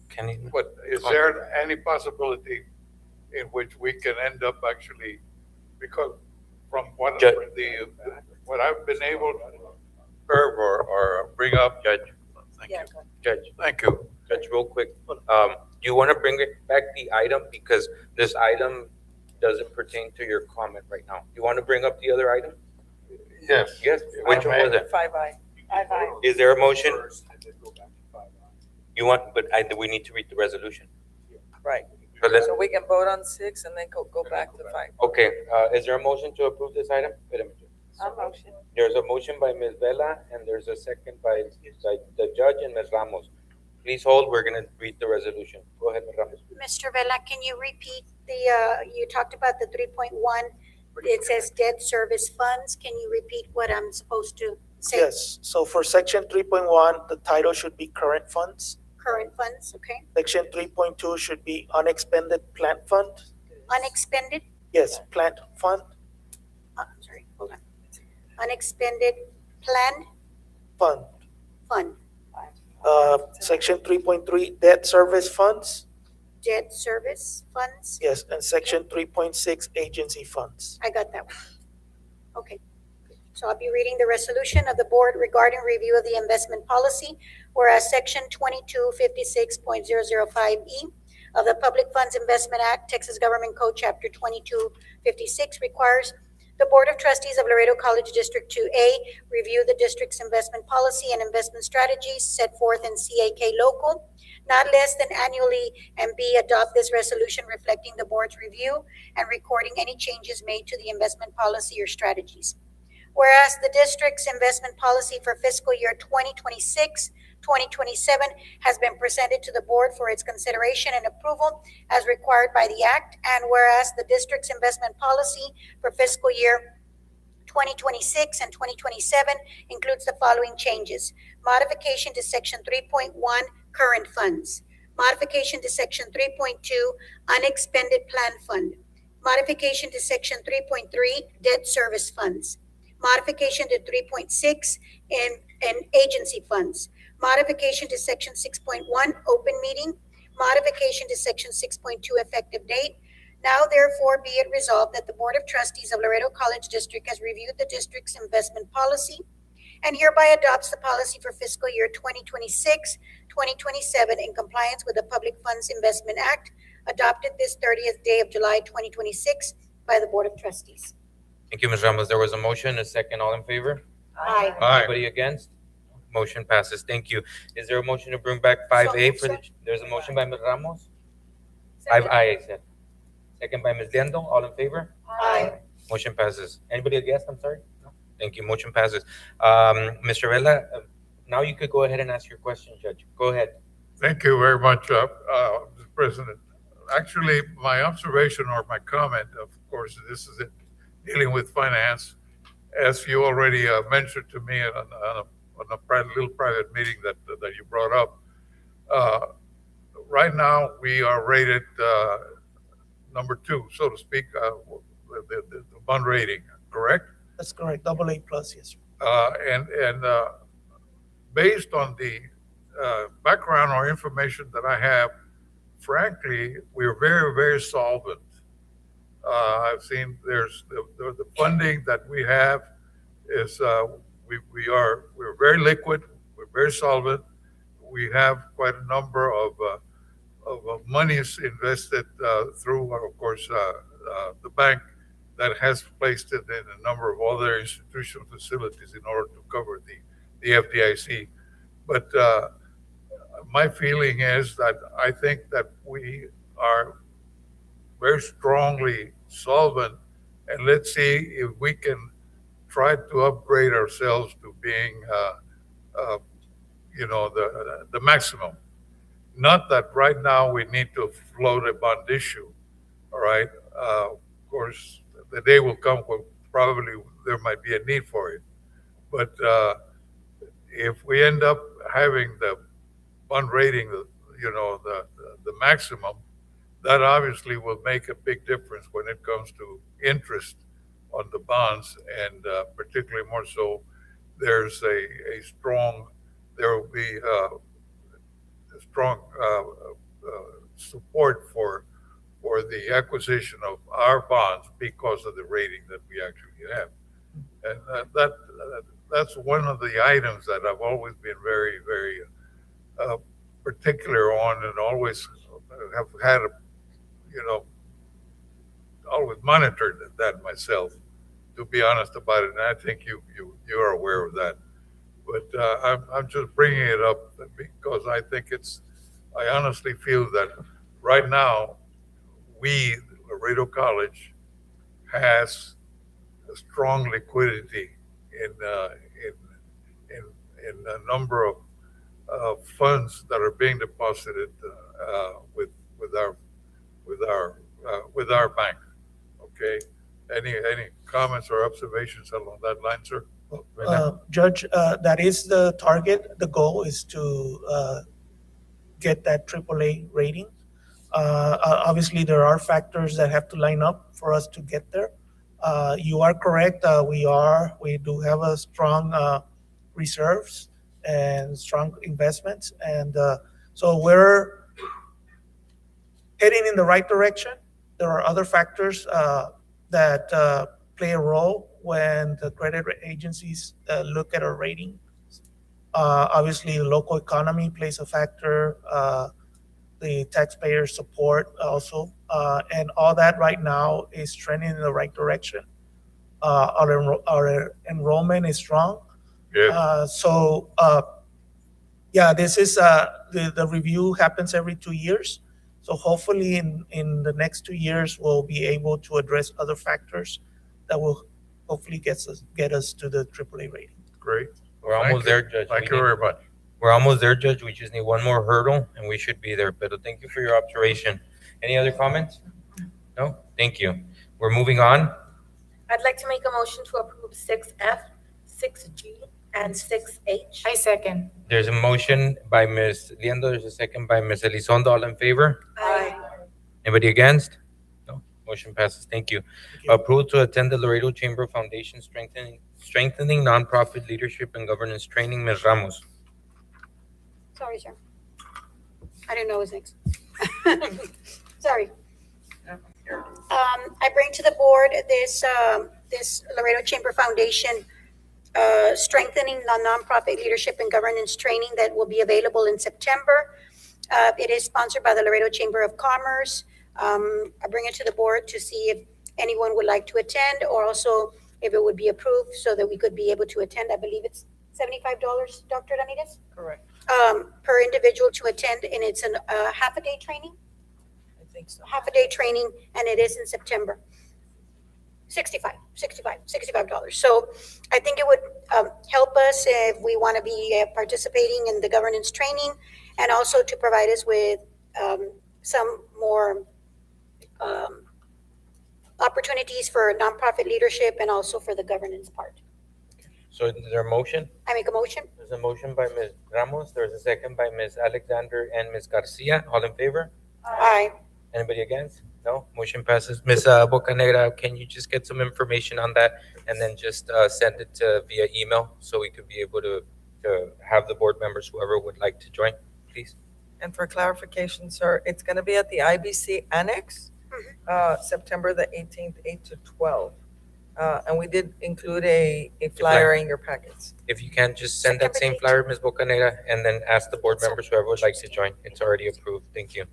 Can you, But is there any possibility in which we can end up actually, because from what I've been able to curve or bring up, Judge? Thank you. Judge. Thank you. Judge, real quick, do you want to bring it back the item, because this item doesn't pertain to your comment right now? You want to bring up the other item? Yes. Yes. Which one was it? 5I. Is there a motion? You want, but we need to read the resolution. Right. So let's, So we can vote on 6 and then go back to 5. okay, is there a motion to approve this item? Wait a minute. A motion. There's a motion by Ms. Vela and there's a second by the judge and Ms. Ramos. Please hold, we're gonna read the resolution. Go ahead, Ms. Ramos. Mr. Vela, can you repeat you talked about the 3.1, it says debt service funds. Can you repeat what I'm supposed to say? Yes, so for section 3.1, the title should be current funds. Current funds, okay. Section 3.2 should be unexpended plant fund. Unexpended, Yes, plant fund, I'm sorry, hold on. Unexpended planned fund. fund, Section 3.3, debt service funds. debt service funds. Yes, and section 3.6, agency funds. I got that one. Okay. So I'll be reading the resolution of the board regarding review of the investment policy, whereas section 2256.005E of the Public Funds Investment Act, Texas Government Code, Chapter 2256 requires the Board of Trustees of Laredo College District to A, review the district's investment policy and investment strategies set forth in CAK local, not less than annually, and B, adopt this resolution reflecting the board's review and recording any changes made to the investment policy or strategies. Whereas the district's investment policy for fiscal year 2026-2027 has been presented to the board for its consideration and approval as required by the act, and whereas the district's investment policy for fiscal year 2026 and 2027 includes the following changes: modification to section 3.1, current funds; modification to section 3.2, unexpended plan fund; modification to section 3.3, debt service funds; modification to 3.6 and agency funds; modification to section 6.1, open meeting; modification to section 6.2, effective date. Now therefore be it resolved that the Board of Trustees of Laredo College District has reviewed the district's investment policy and hereby adopts the policy for fiscal year 2026-2027 in compliance with the Public Funds Investment Act, adopted this 30th day of July 2026 by the Board of Trustees. Thank you, Ms. Ramos. There was a motion, a second, all in favor? Aye. Anybody against? Motion passes. Thank you. Is there a motion to bring back 5A for the, there's a motion by Ms. Ramos? 5I, I said. Second by Ms. Liendo, all in favor? Aye. Motion passes. Anybody against? I'm sorry? No? Thank you. Motion passes. Mr. Vela, now you could go ahead and ask your question, Judge. Go ahead. Thank you very much, Mr. President. Actually, my observation or my comment, of course, this is it, dealing with finance, as you already mentioned to me on a little private meeting that you brought up. Right now, we are rated number 2, so to speak, the bond rating, correct? That's correct, AA+, yes. And based on the background or information that I have, frankly, we're very, very solvent. I've seen there's the funding that we have is we're very liquid, we're very solvent. We have quite a number of monies invested through, of course, the bank that has placed it in a number of other institutional facilities in order to cover the FDIC. But my feeling is that I think that we are very strongly solvent, and let's see if we can try to upgrade ourselves to being, the maximum. Not that right now we need to float a bond issue, all right? Of course, the day will come when probably there might be a need for it. But if we end up having the bond rating, the maximum, that obviously will make a big difference when it comes to interest on the bonds, and particularly more so, there will be a strong support for the acquisition of our bonds because of the rating that we actually have. And that's one of the items that I've always been very, very particular on, and always have had always monitored that myself, to be honest about it. And I think you are aware of that. But I'm just bringing it up because I think I honestly feel that right now, we, Laredo College, has a strong liquidity in, in, in a number of funds that are being deposited with our with our bank. Okay. Any comments or observations along that line, sir? Judge, that is the target. The goal is to get that AAA rating. Obviously, there are factors that have to line up for us to get there. You are correct. We do have a strong reserves and strong investments, and so we're heading in the right direction. There are other factors that play a role when the credit agencies look at our rating. Obviously, the local economy plays a factor. The taxpayer support also, and all that right now is trending in the right direction. Our enrollment is strong. Yes. Yeah, this is the review happens every 2 years. So hopefully in the next 2 years, we'll be able to address other factors that will hopefully get us to the AAA rating. Great. We're almost there, Judge. Thank you very much. We're almost there, Judge. We just need one more hurdle, and we should be there. But thank you for your observation. Any other comments? No? Thank you. We're moving on. I'd like to make a motion to approve 6F, 6G, and 6H. I second. There's a motion by Ms. Liendo. There's a second by Ms. Elizondo. All in favor? Aye. Anybody against? No. Motion passes. Thank you. Approval to attend the Laredo Chamber Foundation strengthening nonprofit leadership and governance training. Ms. Ramos. Sorry, sir. I didn't know it was next. Sorry. I bring to the board this Laredo Chamber Foundation strengthening nonprofit leadership and governance training that will be available in September. It is sponsored by the Laredo Chamber of Commerce. I bring it to the board to see if anyone would like to attend, or also if it would be approved so that we could be able to attend. I believe it's $75, Dr. Ramirez? Correct. Per individual to attend, and it's a half a day training? I think so. Half a day training, and it is in September. $65. So I think it would help us if we want to be participating in the governance training, and also to provide us with some more opportunities for nonprofit leadership and also for the governance part. So is there a motion? I make a motion. There's a motion by Ms. Ramos. There's a second by Ms. Alexander and Ms. Garcia. All in favor? Aye. Anybody against? No. Motion passes. Ms. Bocanegra, can you just get some information on that and then just send it via email so we could be able to have the board members, whoever would like to join, please? And for clarification, sir, it's going to be at the IBC Annex, September the 18th, 8 to 12. And we did include a flyer in your packets. If you can, just send that same flyer, Ms. Bocanegra, and then ask the board members, whoever would like to join. It's already approved. Thank you.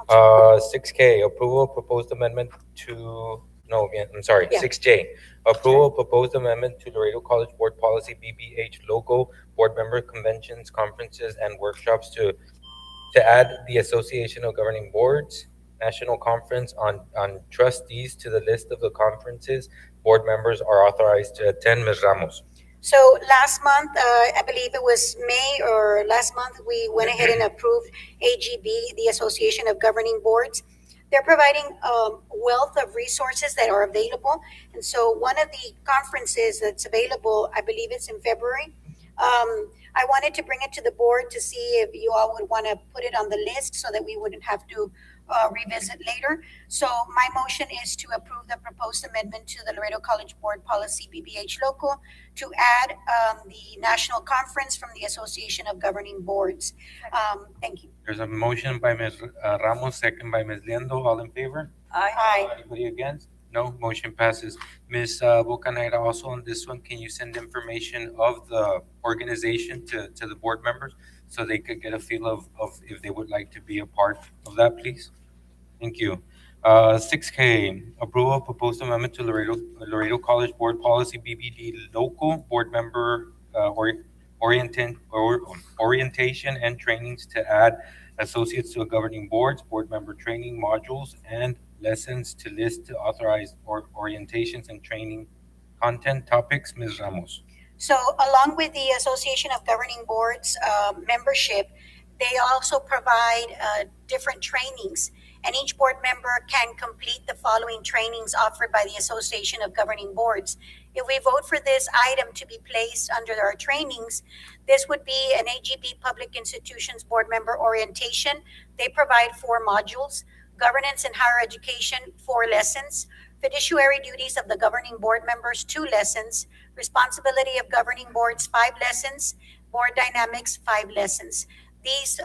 6K, approval of proposed amendment to, no, I'm sorry, Yeah. 6J, approval of proposed amendment to Laredo College Board Policy BBH logo, board member conventions, conferences, and workshops to add the Association of Governing Boards National Conference on Trustees to the list of the conferences board members are authorized to attend. Ms. Ramos. So last month, I believe it was May or last month, we went ahead and approved AGB, the Association of Governing Boards. They're providing a wealth of resources that are available. And so one of the conferences that's available, I believe it's in February. I wanted to bring it to the board to see if you all would want to put it on the list so that we wouldn't have to revisit later. So my motion is to approve the proposed amendment to the Laredo College Board Policy BBH local to add the national conference from the Association of Governing Boards. Thank you. There's a motion by Ms. Ramos, second by Ms. Liendo. All in favor? Aye. Anybody against? No. Motion passes. Ms. Bocanegra, also on this one, can you send information of the organization to the board members so they could get a feel of if they would like to be a part of that, please? Thank you. 6K, approval of proposed amendment to Laredo College Board Policy BBD local board member orientation and trainings to add associates to a governing boards, board member training modules, and lessons to list to authorize orientations and training content topics. Ms. Ramos. So along with the Association of Governing Boards membership, they also provide different trainings. And each board member can complete the following trainings offered by the Association of Governing Boards. If we vote for this item to be placed under our trainings, this would be an AGB Public Institutions Board Member Orientation. They provide 4 modules, Governance in Higher Education, 4 lessons, Fiduciary Duties of the Governing Board Members, 2 lessons, Responsibility of Governing Boards, 5 lessons, Board Dynamics, 5 lessons. These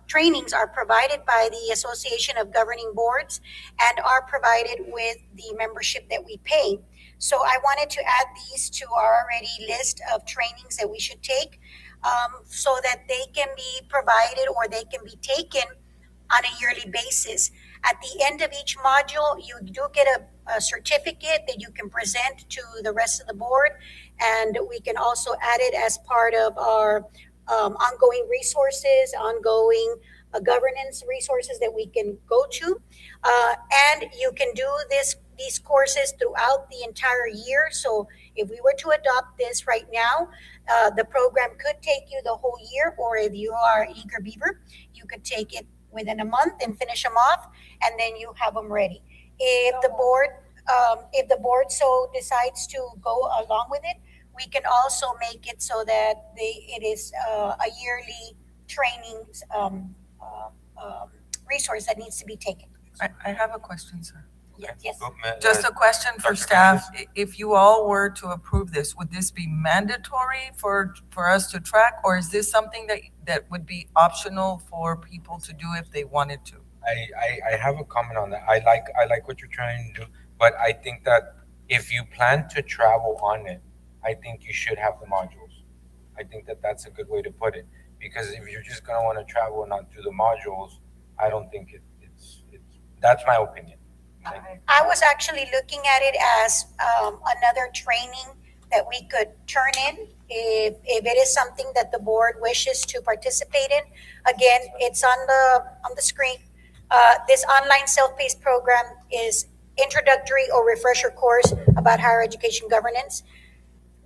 trainings are provided by the Association of Governing Boards and are provided with the membership that we pay. So I wanted to add these to our already list of trainings that we should take so that they can be provided or they can be taken on a yearly basis. At the end of each module, you do get a certificate that you can present to the rest of the board, and we can also add it as part of our ongoing resources, ongoing governance resources that we can go to. And you can do these courses throughout the entire year. So if we were to adopt this right now, the program could take you the whole year, or if you are eager beaver, you could take it within a month and finish them off, and then you have them ready. If the board so decides to go along with it, we can also make it so that it is a yearly training resource that needs to be taken. I have a question, sir. Yes. Just a question for staff. If you all were to approve this, would this be mandatory for us to track, or is this something that would be optional for people to do if they wanted to? I have a comment on that. I like what you're trying to do, but I think that if you plan to travel on it, I think you should have the modules. I think that that's a good way to put it, because if you're just gonna want to travel and not do the modules, I don't think it's that's my opinion. I was actually looking at it as another training that we could turn in if it is something that the board wishes to participate in. Again, it's on the screen. This online self-paced program is introductory or refresher course about higher education governance.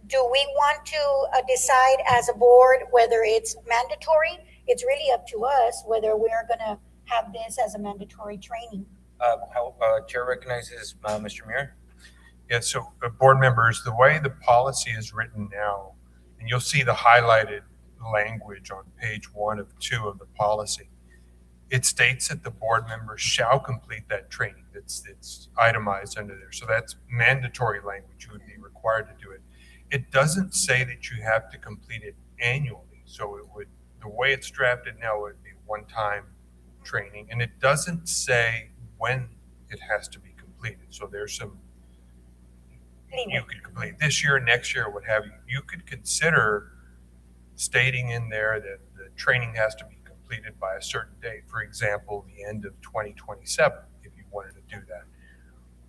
Do we want to decide as a board whether it's mandatory? It's really up to us whether we're going to have this as a mandatory training. Chair recognizes Mr. Muir. Yeah, so board members, the way the policy is written now, and you'll see the highlighted language on page 1 of 2 of the policy, it states that the board members shall complete that training. It's itemized under there. So that's mandatory language. You would be required to do it. It doesn't say that you have to complete it annually. So it would, the way it's drafted now, would be one-time training, and it doesn't say when it has to be completed. So there's some, you could complete this year, next year, what have you. You could consider stating in there that the training has to be completed by a certain date. For example, the end of 2027, if you wanted to do that.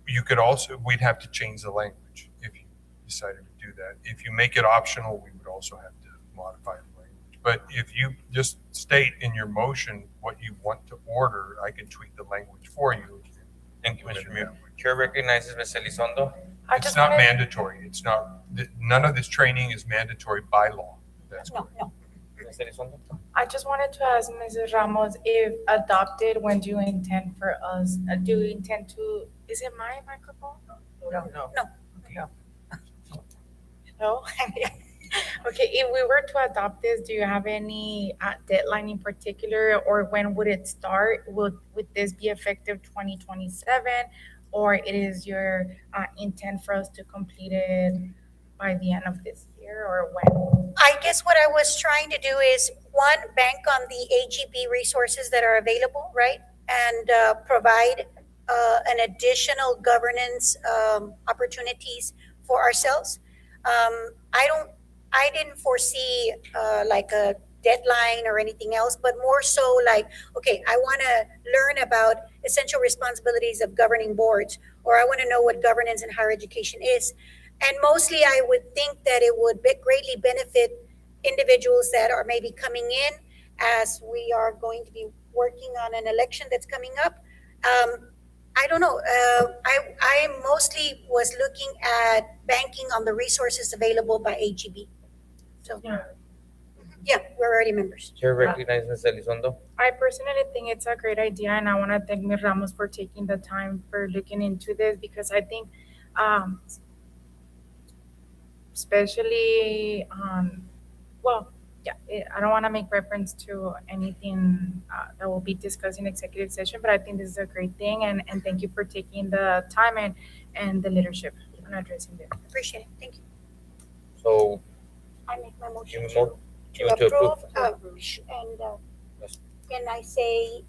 You could also, we'd have to change the language if you decided to do that. If you make it optional, we would also have to modify the language. But if you just state in your motion what you want to order, I can tweak the language for you. Thank you, Mr. Muir. Chair recognizes Ms. Elizondo. It's not mandatory. It's not, none of this training is mandatory by law. That's No. Ms. Elizondo. I just wanted to ask Mrs. Ramos, if adopted, when do you intend for us, do you intend to, is it my microphone? No. No? Okay, if we were to adopt this, do you have any deadline in particular, or when would it start? Would this be effective 2027, or it is your intent for us to complete it by the end of this year, or when? I guess what I was trying to do is, one, bank on the AGB resources that are available, right? And provide an additional governance opportunities for ourselves. I didn't foresee like a deadline or anything else, but more so like, okay, I want to learn about essential responsibilities of governing boards, or I want to know what governance in higher education is. And mostly I would think that it would greatly benefit individuals that are maybe coming in, as we are going to be working on an election that's coming up. I don't know, I mostly was looking at banking on the resources available by AGB. So, yeah, we're already members. Chair recognizes Ms. Elizondo. I personally think it's a great idea, and I want to thank Ms. Ramos for taking the time for looking into this, because I think, especially I don't want to make reference to anything that will be discussed in executive session, but I think this is a great thing, and thank you for taking the time and the leadership on addressing this. Appreciate it, thank you. So I make my motion you to mo- you to approve. Can I say,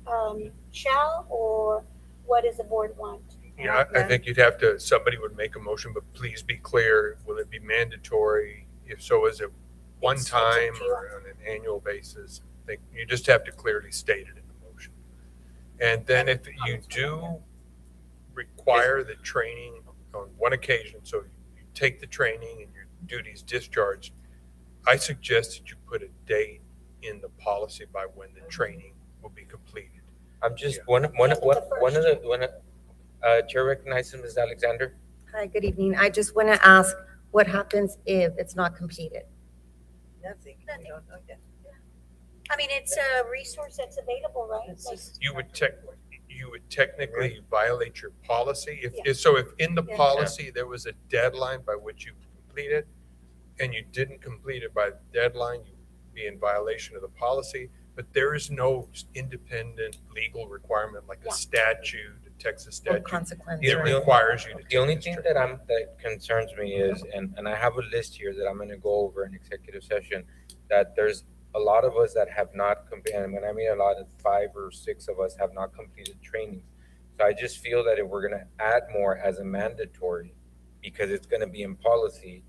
shall, or what does the board want? Yeah, I think you'd have to, somebody would make a motion, but please be clear, will it be mandatory? If so, is it one It's time up to you. or on an annual basis? I think you just have to clearly state it in the motion. And then if you do require the training on one occasion, so you take the training and your duties discharged, I suggest that you put a date in the policy by when the training will be completed. I'm just Yeah. Chair recognizes Ms. Alexander. Hi, good evening. I just want to ask what happens if it's not completed? Nothing. We don't know yet. I mean, it's a resource that's available, right? Like, You would technically violate your policy. Yeah. If in the Yeah. policy, there was a deadline by which you complete it, and you didn't complete it by the deadline, you'd be in violation of the policy. But there is no independent legal requirement like a statute, a Texas Or statute. consequences? It requires you to. The only thing that concerns me is, and I have a list here that I'm gonna go over in executive session, that there's a lot of us that have not completed, and when I mean a lot, it's 5 or 6 of us have not completed trainings. So I just feel that if we're gonna add more as a mandatory, because it's gonna be in policy,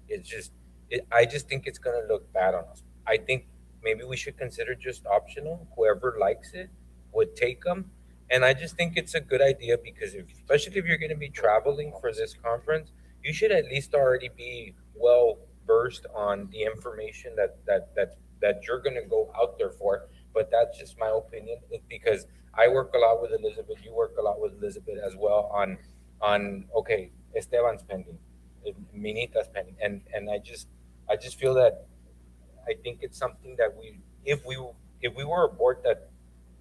I just think it's gonna look bad on us. I think maybe we should consider just optional. Whoever likes it would take them. And I just think it's a good idea because especially if you're going to be traveling for this conference, you should at least already be well versed on the information that you're going to go out there for. But that's just my opinion. It's because I work a lot with Elizabeth. You work a lot with Elizabeth as well on okay, Esteban's pending, Minita's pending, and I just feel that I think it's something that if we were a board that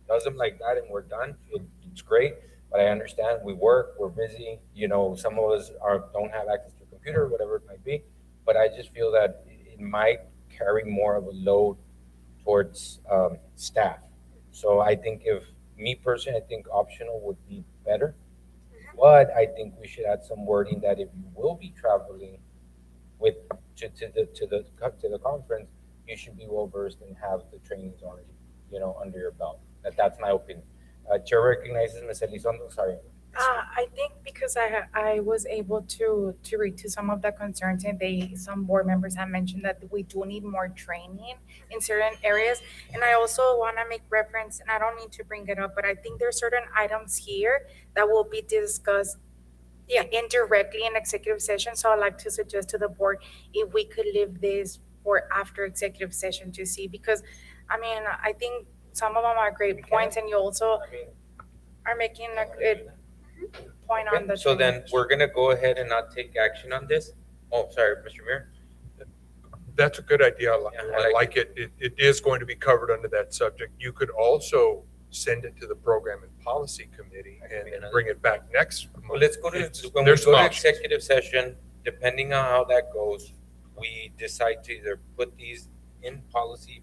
does them like that and we're done, it's great. But I understand we're busy. Some of us don't have access to a computer, whatever it might be. But I just feel that it might carry more of a load towards staff. So I think me personally, I think optional would be better. But I think we should add some wording that if you will be traveling to the conference, you should be well versed and have the trainings already, under your belt. That's my opinion. Chair recognizes Ms. Elizondo. Sorry. I think because I was able to read to some of the concerns, and some board members have mentioned that we do need more training in certain areas. And I also want to make reference, and I don't need to bring it up, but I think there's certain items here that will be discussed indirectly in executive session. So I'd like to suggest to the board if we could leave this for after executive session to see, because I think some of them are great points, and you also are making a good point on the. So then we're gonna go ahead and not take action on this. Oh, sorry, Mr. Mayor. That's a good idea. I I like it. It is going to be covered under that subject. You could also send it to the Program and Policy Committee and bring it back next month. Well, let's go to, when we There's go to options. executive session, depending on how that goes, we decide to either put these in policy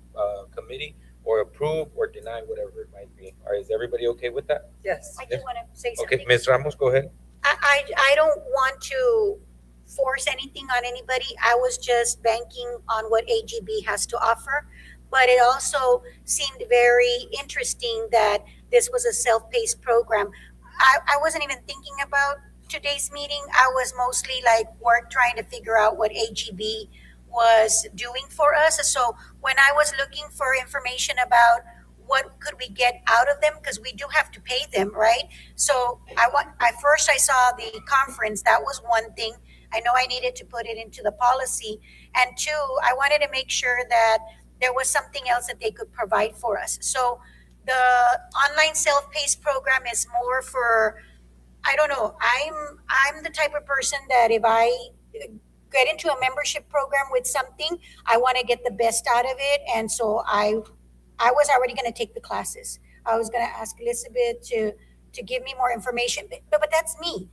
committee or approve or deny, whatever it might be. All right, is everybody okay with that? Yes. I just want to say something. Okay, Ms. Ramos, go ahead. I don't want to force anything on anybody. I was just banking on what AGB has to offer. But it also seemed very interesting that this was a self-paced program. I wasn't even thinking about today's meeting. I was mostly like trying to figure out what AGB was doing for us. So when I was looking for information about what could we get out of them, because we do have to pay them, right? So I saw the conference. That was one thing. I know I needed to put it into the policy. And 2, I wanted to make sure that there was something else that they could provide for us. So The online self-paced program is more for, I don't know, I'm the type of person that if I get into a membership program with something, I want to get the best out of it. And so I was already going to take the classes. I was going to ask Elizabeth to give me more information, but that's me.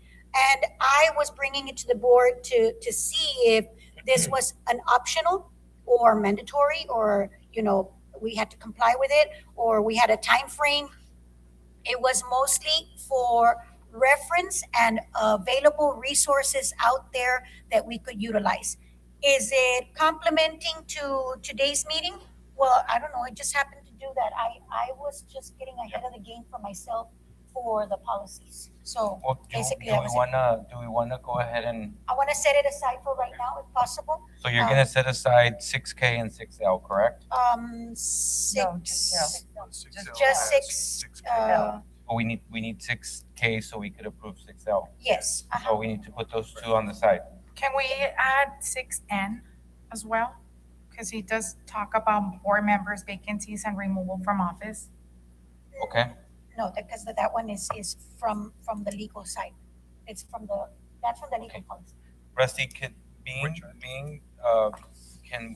And I was bringing it to the board to see if this was an optional or mandatory, or, you know, we had to comply with it, or we had a time frame. It was mostly for reference and available resources out there that we could utilize. Is it complementing to today's meeting? Well, I don't know, it just happened to do that. I was just getting ahead of the game for myself for the policies. So Well, basically, I was, do we wanna go ahead and, I want to set it aside for right now if possible. so you're gonna set aside 6K and 6L, correct? Six, Just just six, But we need 6K so we could approve 6L. yes. So we need to put those two on the side. Can we add 6N as well? Because he does talk about board members' vacancies and removal from office. Okay? No, because that one is from the legal side. It's that's from the legal policy. Rusty, can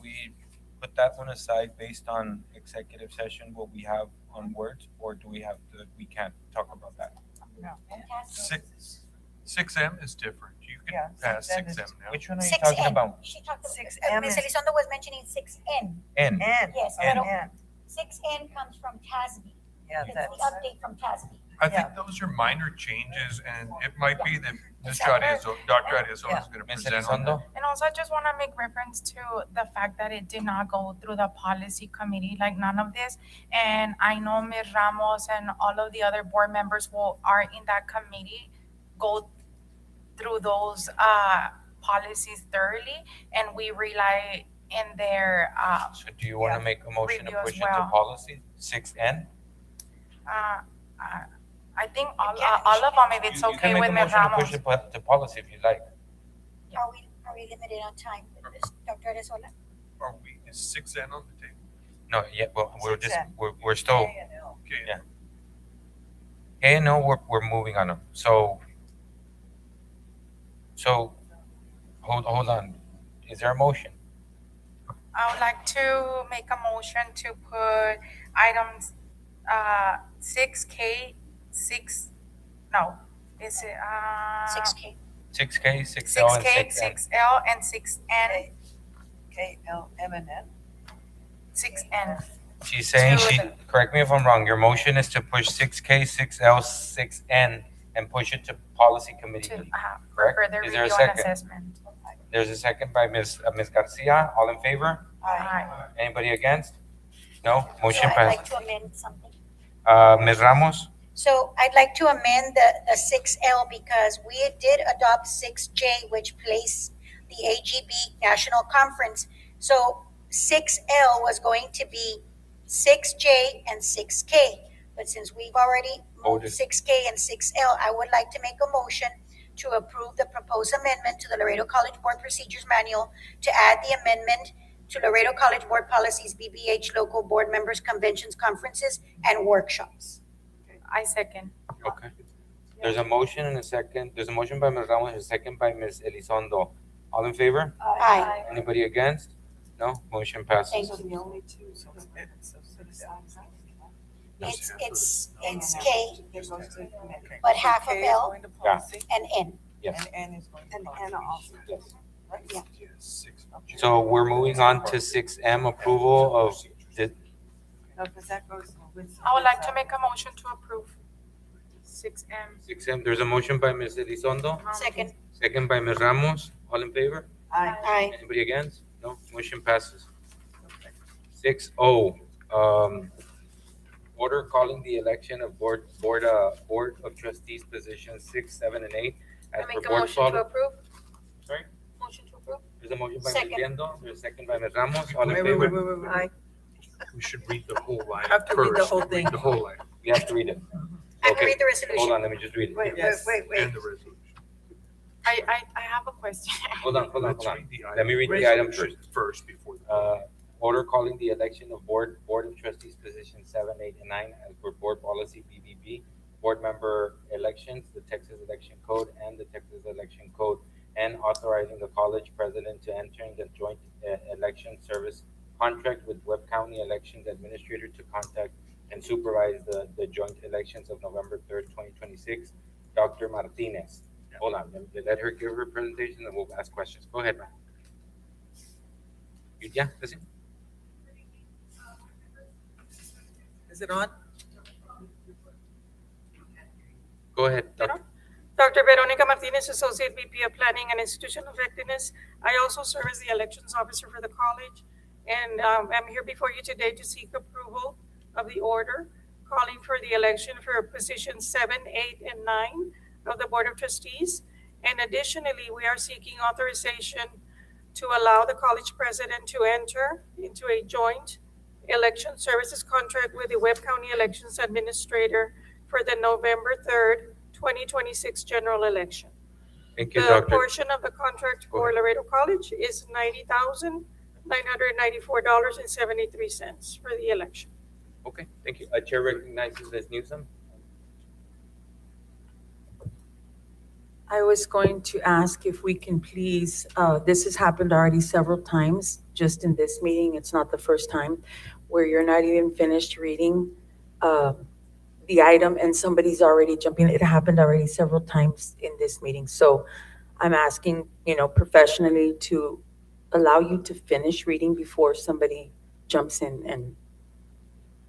we put that one aside based on executive session, what we have on words, or do we have to, we can't talk about that? Six M is different. You can pass 6M now. Which one are you 6N. talking about? She talked, 6M Ms. is- Elizondo was mentioning 6N. N. Yes, N. pero 6N comes from TASB. Yeah, It's the update from TASB. I think those are minor changes, and it might be that Dr. Arezzo is gonna Ms. present on that. Elizondo? And also, I just want to make reference to the fact that it did not go through the policy committee, like none of this. And I know Ms. Ramos and all of the other board members who are in that committee go through those policies thoroughly, and we rely in their So do you wanna make a motion to review as push it to well. policy, 6N? I think all of them, if it's You can okay make with a Ms. motion to push Ramos. it to policy if you like. Are we limited on time with this, Dr. Arezola? Are we, is 6N on the table? No, yeah, well, we're still, Okay. yeah. And no, we're moving on them. So, hold on. Is there a motion? I would like to make a motion to put items 6K, is it 6K. 6K, 6L, and 6K, 6N. 6L, and 6N. K, L, M, and N? 6N. She's saying To correct me if I'm wrong, your motion is to push 6K, 6L, 6N, and push it to policy committee. To Correct? further Is there a review and second? assessment. There's a second by Ms. Garcia. All in favor? Aye. Anybody against? No? So Motion I'd like passed. to amend something. Ms. Ramos? So I'd like to amend the 6L because we did adopt 6J, which placed the AGB National Conference. So 6L was going to be 6J and 6K. But since we've already moved Voted. 6K and 6L, I would like to make a motion to approve the proposed amendment to the Laredo College Board Procedures Manual to add the amendment to Laredo College Board Policies, BBH Local Board Members Conventions, Conferences, and Workshops. I second. Okay. There's a motion and a second. There's a motion by Ms. Ramos and a second by Ms. Elizondo. All in favor? Aye. Anybody against? No? Motion passes. Thank you. The only two, so It's K, It goes to the committee. but half of K is L going to Yeah. policy, and N. Yes. and N is going to And policy. N also. Yes. Right? Yeah. So we're moving on to 6M, approval of the, No, because that goes with. I would like to make a motion to approve 6M. 6M. There's a motion by Ms. Elizondo, Second. second by Ms. Ramos. All in favor? Aye. Aye. Anybody against? No? Motion passes. 6O, order calling the election of board of trustees positions 6, 7, and 8 I as per make a board motion to policy. approve. Sorry? Motion to approve. There's a motion by Ms. Second. Liendo, there's a second by Ms. Ramos. All in Wait, favor? Aye. We should read the whole line Have to read the first. whole thing. Read the whole line We have to read it. I can Okay. read the Hold resolution. on, let me just read it. Wait, Yes. wait, wait. and the resolution. I have a question. Hold on. Let's read the Let me read the resolution item first. First before. Uh, Order calling the election of Board of Trustees positions 7, 8, and 9 as per Board Policy BBB, Board Member Elections, the Texas Election Code, and the Texas Election Code, and authorizing the college president to enter into joint election service contract with Webb County Elections Administrator to contact and supervise the joint elections of November 3rd, 2026. Dr. Martinez. Hold on, let her give her presentation and we'll ask questions. Go ahead, ma'am. Yeah, that's it. Is it on? Go ahead, Dr. Dr. Veronica Martinez, Associate VP of Planning and Institutional Effectiveness. I also serve as the Elections Officer for the college, and I'm here before you today to seek approval of the order calling for the election for positions 7, 8, and 9 of the Board of Trustees. And additionally, we are seeking authorization to allow the college president to enter into a joint election services contract with the Webb County Elections Administrator for the November 3rd, 2026 general election. Thank you, The Doctor. portion of the contract for Laredo College is $90,994.73 for the election. Okay, thank you. Chair recognizes Ms. Newsom. I was going to ask if we can please, this has happened already several times, just in this meeting, it's not the first time, where you're not even finished reading the item and somebody's already jumping. It happened already several times in this meeting. So I'm asking, professionally to allow you to finish reading before somebody jumps in and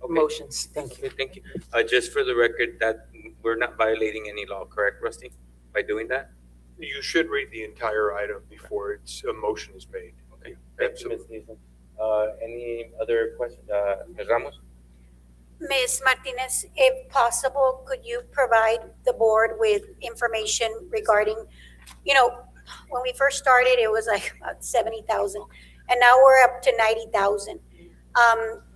motions. Thank you. Okay, thank you. Just for the record, that we're not violating any law, correct, Rusty, by doing that? You should read the entire item before a motion is made. Okay, thank you, Ms. Newsom. Any other questions? Ms. Ramos? Ms. Martinez, if possible, could you provide the board with information regarding, when we first started, it was like about 70,000, and now we're up to 90,000.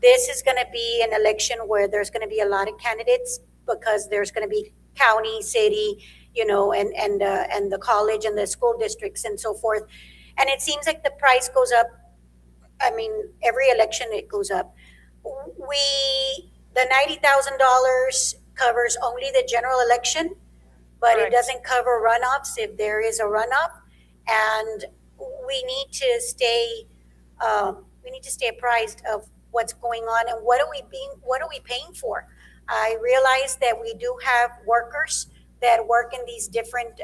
This is gonna be an election where there's gonna be a lot of candidates because there's gonna be county, city, and the college and the school districts and so forth. And it seems like the price goes up. I mean, every election it goes up. The $90,000 covers only the general election, but it doesn't cover runoffs if there is a runoff. And we need to stay apprised of what's going on and what are we paying for. I realize that we do have workers that work in these different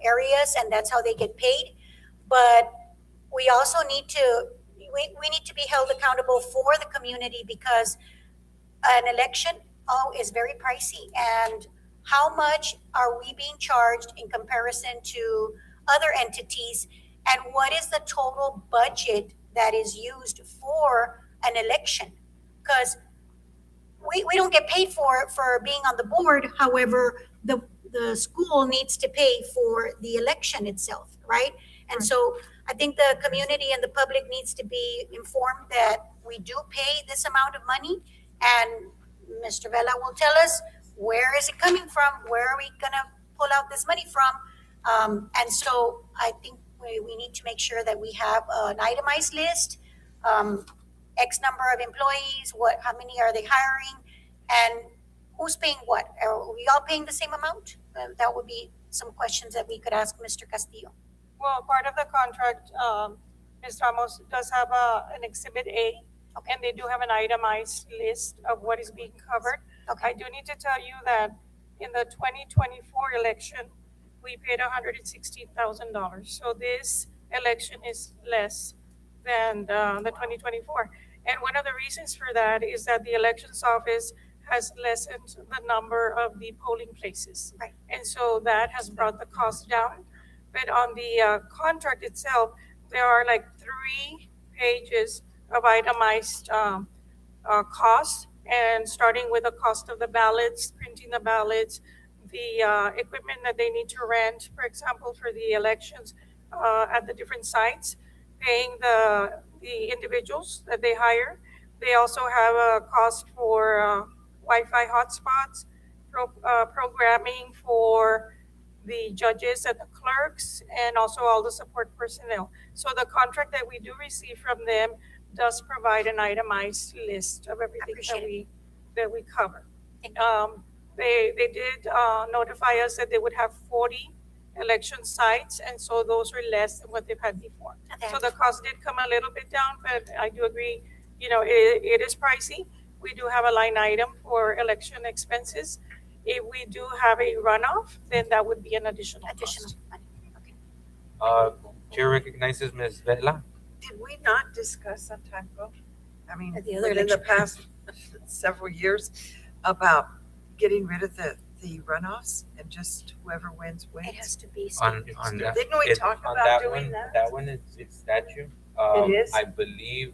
areas, and that's how they get paid. But we also need to be held accountable for the community because an election is very pricey. And how much are we being charged in comparison to other entities? And what is the total budget that is used for an election? Because we don't get paid for being on the board. However, the school needs to pay for the election itself, right? And so I think the community and the public needs to be informed that we do pay this amount of money, and Mr. Vela will tell us where is it coming from, where are we gonna pull out this money from? And so I think we need to make sure that we have an itemized list, X number of employees, how many are they hiring, and who's paying what? Are we all paying the same amount? That would be some questions that we could ask Mr. Castillo. Well, part of the contract, Ms. Ramos does have an Exhibit A, and they do have an itemized list of what is being covered. I do need to tell you that in the 2024 election, we paid $116,000. So this election is less than the 2024. And one of the reasons for that is that the elections office has lessened the number of the polling places. Right. And so that has brought the cost down. But on the contract itself, there are like 3 pages of itemized costs, and starting with the cost of the ballots, printing the ballots, the equipment that they need to rent, for example, for the elections at the different sites, paying the individuals that they hire. They also have a cost for Wi-Fi hotspots, programming for the judges and the clerks, and also all the support personnel. So the contract that we do receive from them does provide an itemized list of everything that we cover. They did notify us that they would have 40 election sites, and so those were less than what they've had before. So the cost did come a little bit down, but I do agree, it is pricey. We do have a line item for election expenses. If we do have a runoff, then that would be an additional cost. Chair recognizes Ms. Vela. Did we not discuss some time ago? I mean, At the other within the election. past several years about getting rid of the runoffs and just whoever wins wins? It has to be. On that, Didn't we talk on about that doing one, that? that one is it's statute. It is? I believe,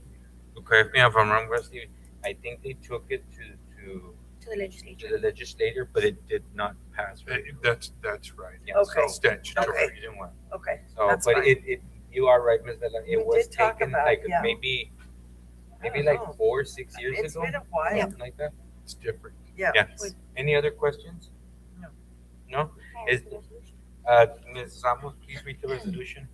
correct me if I'm wrong, Rusty, I think they took it to the legislature. the legislator, but it did not pass. Right? That's right. Yeah, Okay. so statutory Okay. reason why. Okay, So, that's but fine. you are right, Ms. Vela. It We was did talk taken about- like yeah. maybe I don't like know. 4 or 6 years It's ago. been a while. Something like that. It's different. Yeah. Yes. Any other questions? No. No? Is, Ms. Ramos, please read the resolution.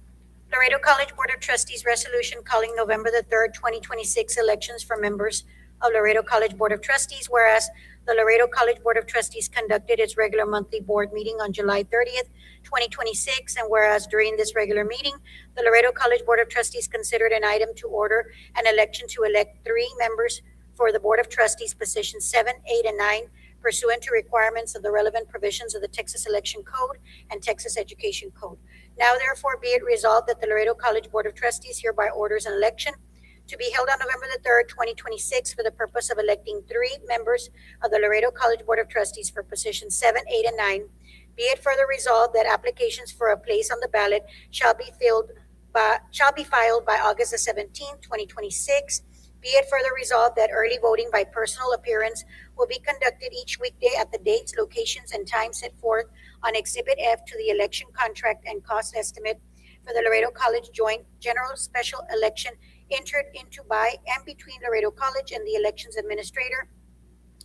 Laredo College Board of Trustees resolution calling November the 3rd, 2026 elections for members of Laredo College Board of Trustees, whereas the Laredo College Board of Trustees conducted its regular monthly board meeting on July 30th, 2026, and whereas during this regular meeting, the Laredo College Board of Trustees considered an item to order an election to elect 3 members for the Board of Trustees, positions 7, 8, and 9, pursuant to requirements of the relevant provisions of the Texas Election Code and Texas Education Code. Now therefore be it resolved that the Laredo College Board of Trustees hereby orders an election to be held on November the 3rd, 2026 for the purpose of electing 3 members of the Laredo College Board of Trustees for positions 7, 8, and 9. Be it further resolved that applications for a place on the ballot shall be filed by August the 17th, 2026. Be it further resolved that early voting by personal appearance will be conducted each weekday at the dates, locations, and times set forth on Exhibit F to the election contract and cost estimate for the Laredo College Joint General Special Election entered into by and between Laredo College and the Elections Administrator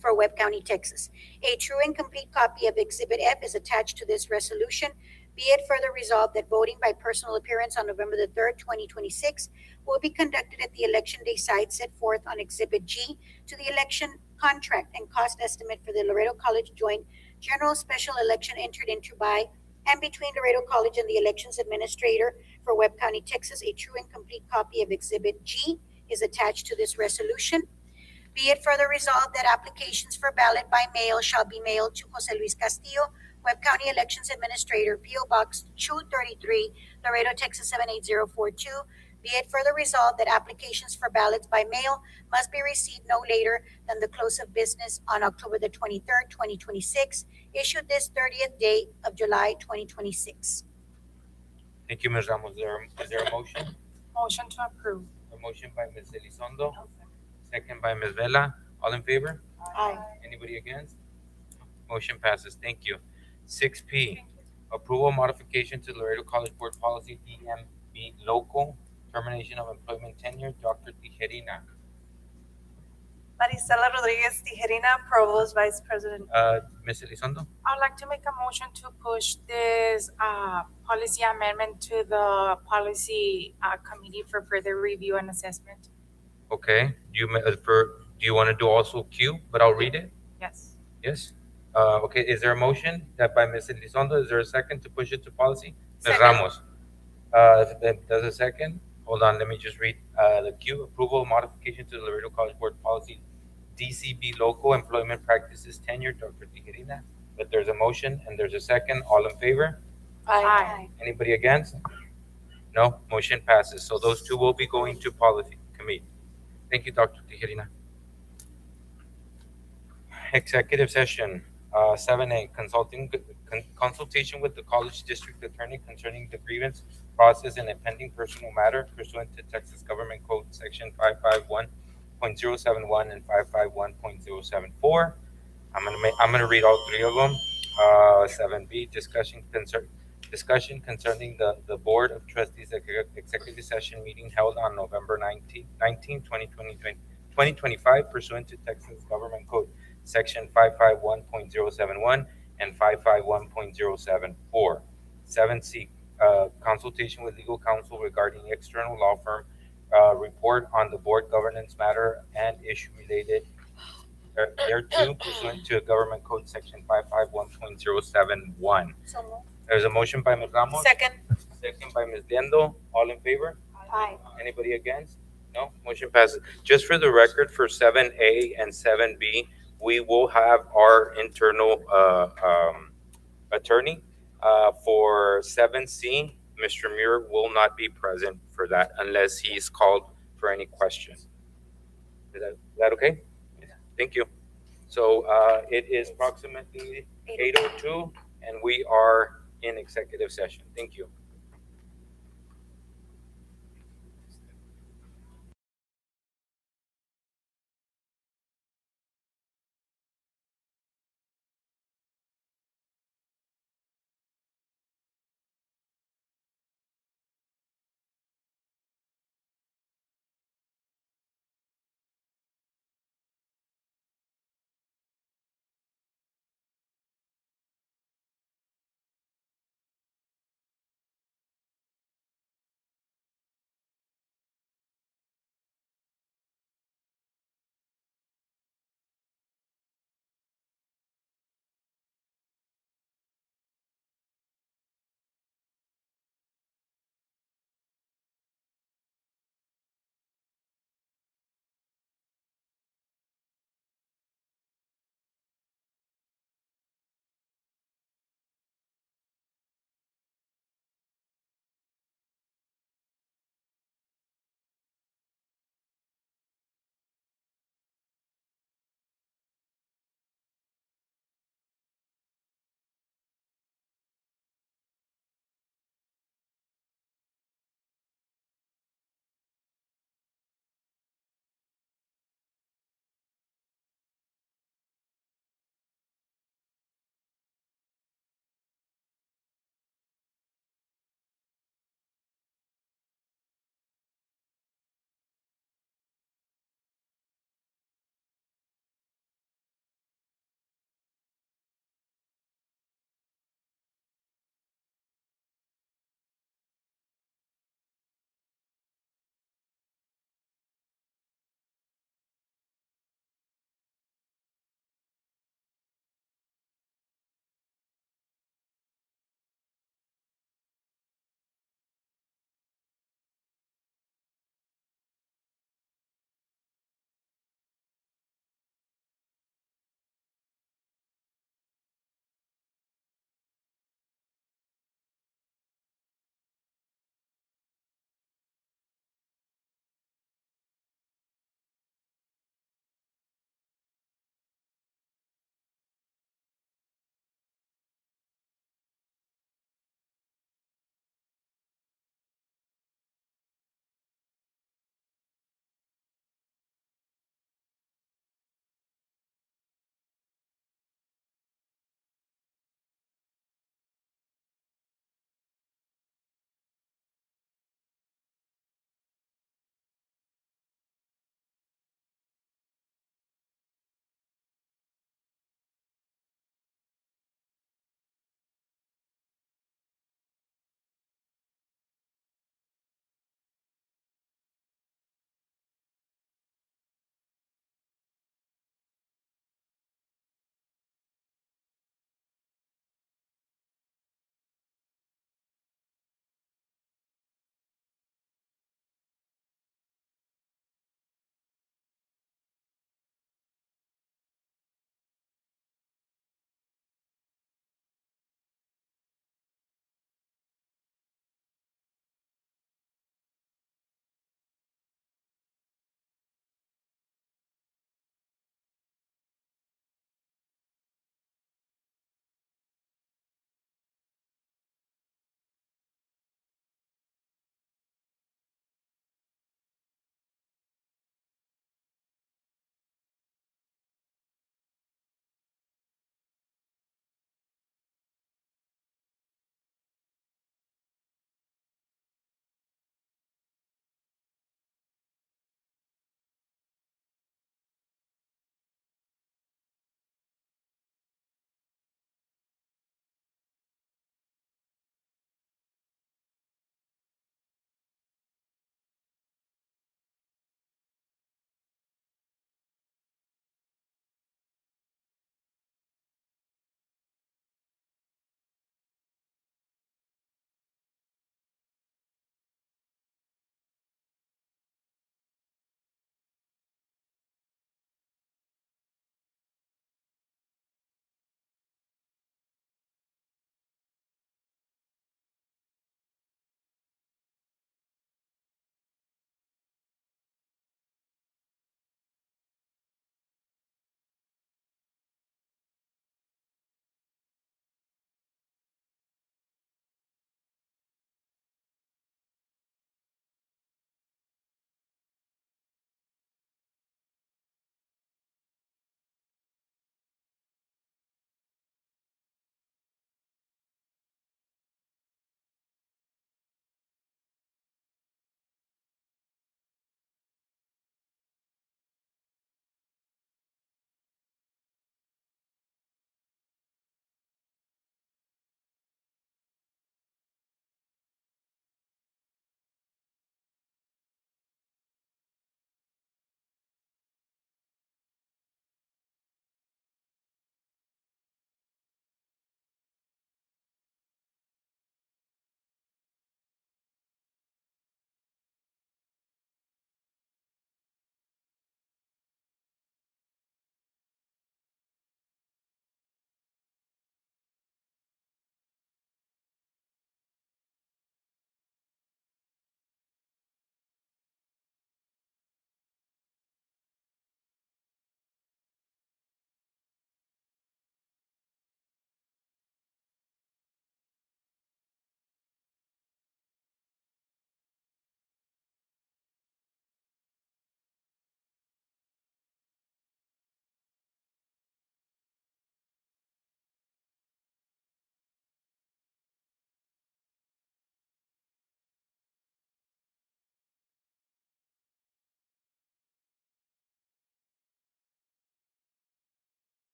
for Webb County, Texas. A true and complete copy of Exhibit F is attached to this resolution. Be it further resolved that voting by personal appearance on November the 3rd, 2026 will be conducted at the Election Day site set forth on Exhibit G to the election contract and cost estimate for the Laredo College Joint General Special Election entered into by and between Laredo College and the Elections Administrator for Webb County, Texas. A true and complete copy of Exhibit G is attached to this resolution. Be it further resolved that applications for ballot by mail shall be mailed to Jose Luis Castillo, Webb County Elections Administrator, P.O. Box 233, Laredo, Texas 78042. Be it further resolved that applications for ballots by mail must be received no later than the close of business on October the 23rd, 2026, issued this 30th day of July, 2026. Thank you, Ms. Ramos. Is there a motion? Motion to approve. A motion by Ms. Elizondo, second by Ms. Vela. All in favor? Aye. Anybody against? Motion passes. Thank you. 6P, approval modification to Laredo College Board Policy DMB Local, termination of employment tenure, Dr. Tijerina. Marisela Rodriguez Tijerina, Provost Vice President. Ms. Elizondo? I would like to make a motion to push this policy amendment to the policy committee for further review and assessment. Okay. Do you want to do also Q, but I'll read it? Yes. Yes? Okay, is there a motion that by Ms. Elizondo? Is there a second to push it to policy? Ms. Second. Ramos? Does a second? Hold on, let me just read the Q. Approval modification to the Laredo College Board Policy DCB Local Employment Practices Tenure, Dr. Tijerina. But there's a motion and there's a second. All in favor? Aye. Anybody against? No, motion passes. So those two will be going to policy committee. Thank you, Dr. Tijerina. Executive session, 7A, consultation with the college district attorney concerning the grievance process in a pending personal matter pursuant to Texas Government Code Section 551.071 and 551.074. I'm gonna read all 3 of them. 7B, discussion concerning the Board of Trustees executive session meeting held on November 19, 2025 pursuant to Texas Government Code Section 551.071 and 551.074. 7C, consultation with legal counsel regarding external law firm report on the board governance matter and issue related thereto pursuant to Government Code Section 551.071. So moved. There's a motion by Ms. Ramos. Second. Second by Ms. Liendo. All in favor? Aye. Anybody against? No, motion passes. Just for the record, for 7A and 7B, we will have our internal attorney. For 7C, Mr. Muir will not be present for that unless he's called for any question. Is that okay? Thank you. So it is approximately 8:02, and we are in executive session. Thank you.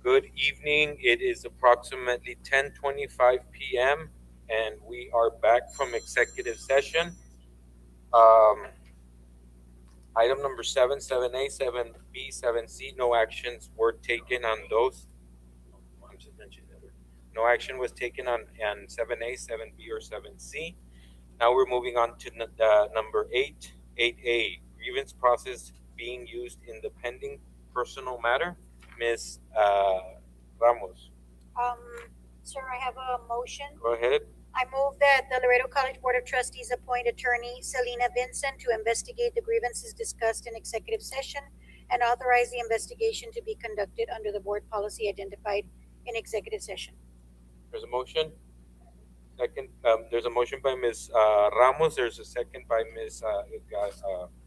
Good evening. It is approximately 10:25 p.m. and we are back from executive session. Item number 7, 7A, 7B, 7C, no actions were taken on those. I'm just mentioning that. No action was taken on 7A, 7B, or 7C. Now we're moving on to number 8, 8A, grievance process being used in the pending personal matter. Ms. Ramos, Sir, I have a motion. go ahead. I move that the Laredo College Board of Trustees appoint attorney Selena Vincent to investigate the grievances discussed in executive session and authorize the investigation to be conducted under the board policy identified in executive session. There's a motion. Second, there's a motion by Ms. Ramos. There's a second by Ms.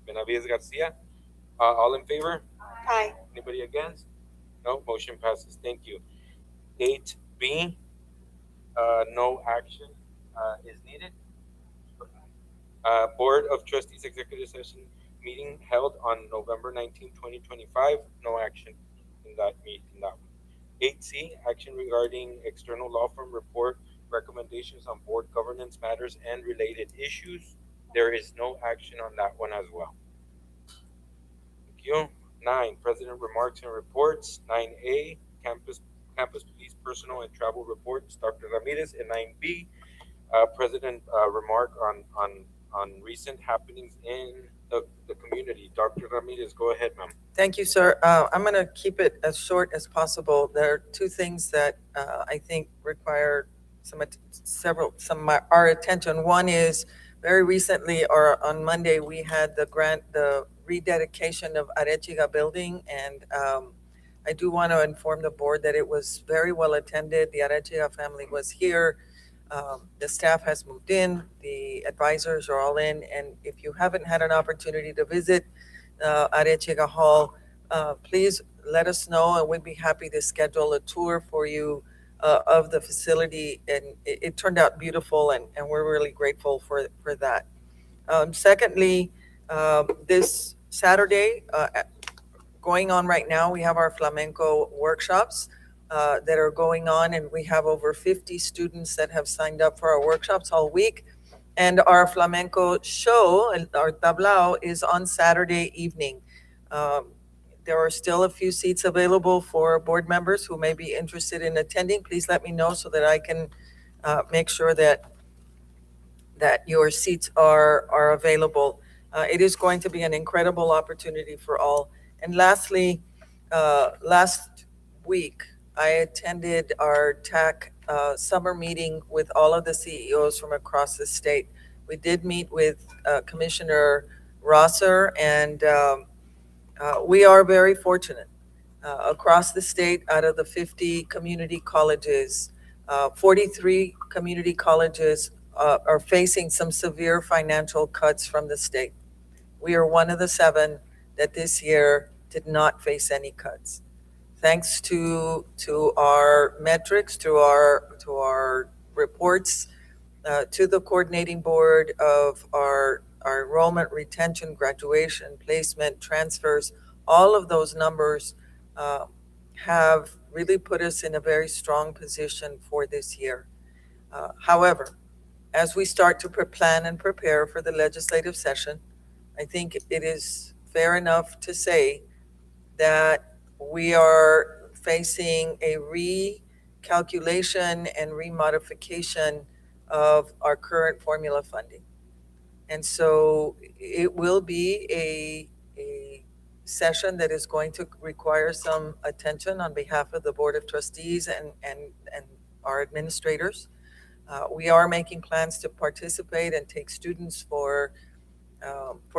Benavides Garcia. All in favor? Aye. Anybody against? No, motion passes. Thank you. 8B, no action is needed. Board of Trustees Executive Session meeting held on November 19, 2025. No action in that meeting. 8C, action regarding external law firm report recommendations on board governance matters and related issues. There is no action on that one as well. Thank you. 9, President remarks and reports. 9A, campus police personnel and travel reports, Dr. Ramirez. And 9B, President remark on recent happenings in the community. Dr. Ramirez, go ahead, ma'am. Thank you, sir. I'm going to keep it as short as possible. There are two things that I think require our attention. One is very recently, or on Monday, we had the rededication of Arechiga building, and I do want to inform the board that it was very well attended. The Arechiga family was here. The staff has moved in, the advisors are all in, and if you haven't had an opportunity to visit Arechiga Hall, please let us know, and we'd be happy to schedule a tour for you of the facility. And it turned out beautiful, and we're really grateful for that. Secondly, this Saturday, going on right now, we have our flamenco workshops that are going on, and we have over 50 students that have signed up for our workshops all week. And our flamenco show, our tablao, is on Saturday evening. There are still a few seats available for board members who may be interested in attending. Please let me know so that I can make sure that your seats are available. It is going to be an incredible opportunity for all. And lastly, last week, I attended our TAC summer meeting with all of the CEOs from across the state. We did meet with Commissioner Rosser, and we are very fortunate. Across the state, out of the 50 community colleges, 43 community colleges are facing some severe financial cuts from the state. We are one of the 7 that this year did not face any cuts. Thanks to our metrics, to our reports, to the coordinating board of our enrollment, retention, graduation, placement, transfers, all of those numbers have really put us in a very strong position for this year. However, as we start to plan and prepare for the legislative session, I think it is fair enough to say that we are facing a recalculation and remodification of our current formula funding. And so it will be a session that is going to require some attention on behalf of the Board of Trustees and our administrators. We are making plans to participate and take students for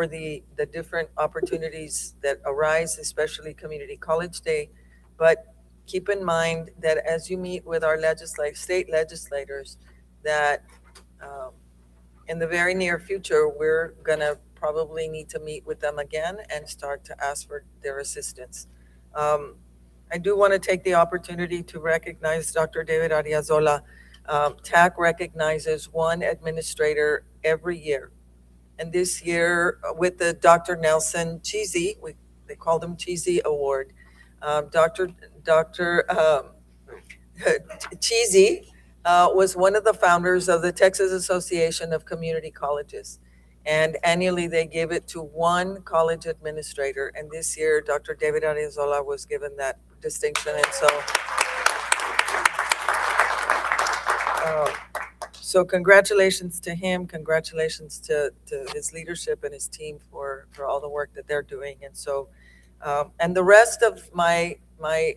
the different opportunities that arise, especially Community College Day. But keep in mind that as you meet with our state legislators, that in the very near future, we're going to probably need to meet with them again and start to ask for their assistance. I do want to take the opportunity to recognize Dr. David Ariazola. TAC recognizes one administrator every year. And this year, with the Dr. Nelson Cheesy, they called him Cheesy Award, Dr. Cheesy was one of the founders of the Texas Association of Community Colleges. And annually, they give it to one college administrator. And this year, Dr. David Arrezola was given that distinction. And so congratulations to him. Congratulations to his leadership and his team for all the work that they're doing. And so, and the rest of my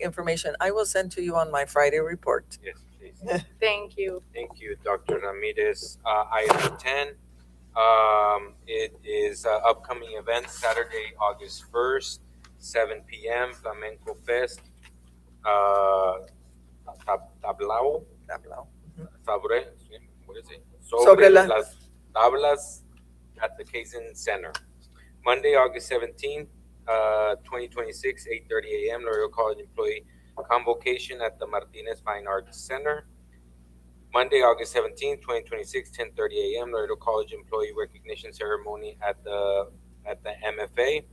information, I will send to you on my Friday report. Yes, please. Thank you. Thank you, Dr. Ramirez. Item 10, it is upcoming events, Saturday, August 1st, 7 p.m., Flamenco Fest, Tablao, what is it? Sobre las tablas at the Kazan Center. Monday, August 17th, 2026, 8:30 a.m., Laredo College Employee Convocation at the Martinez Fine Arts Center. Monday, August 17th, 2026, 10:30 a.m., Laredo College Employee Recognition Ceremony at the MFA.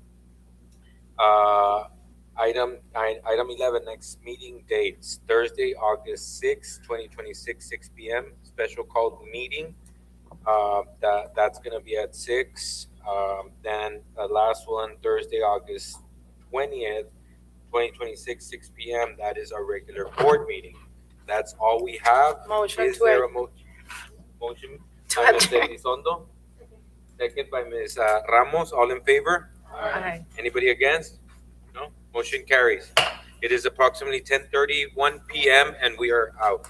Item 11, next meeting dates, Thursday, August 6th, 2026, 6 p.m., special called meeting. That's going to be at 6. Then the last one, Thursday, August 20th, 2026, 6 p.m., that is our regular board meeting. That's all we have. Motion Is to there a motion by Ms. Elizondo? Second by Ms. Ramos. All in favor? Aye. Anybody against? No? Motion carries. It is approximately 10:31 p.m. and we are out.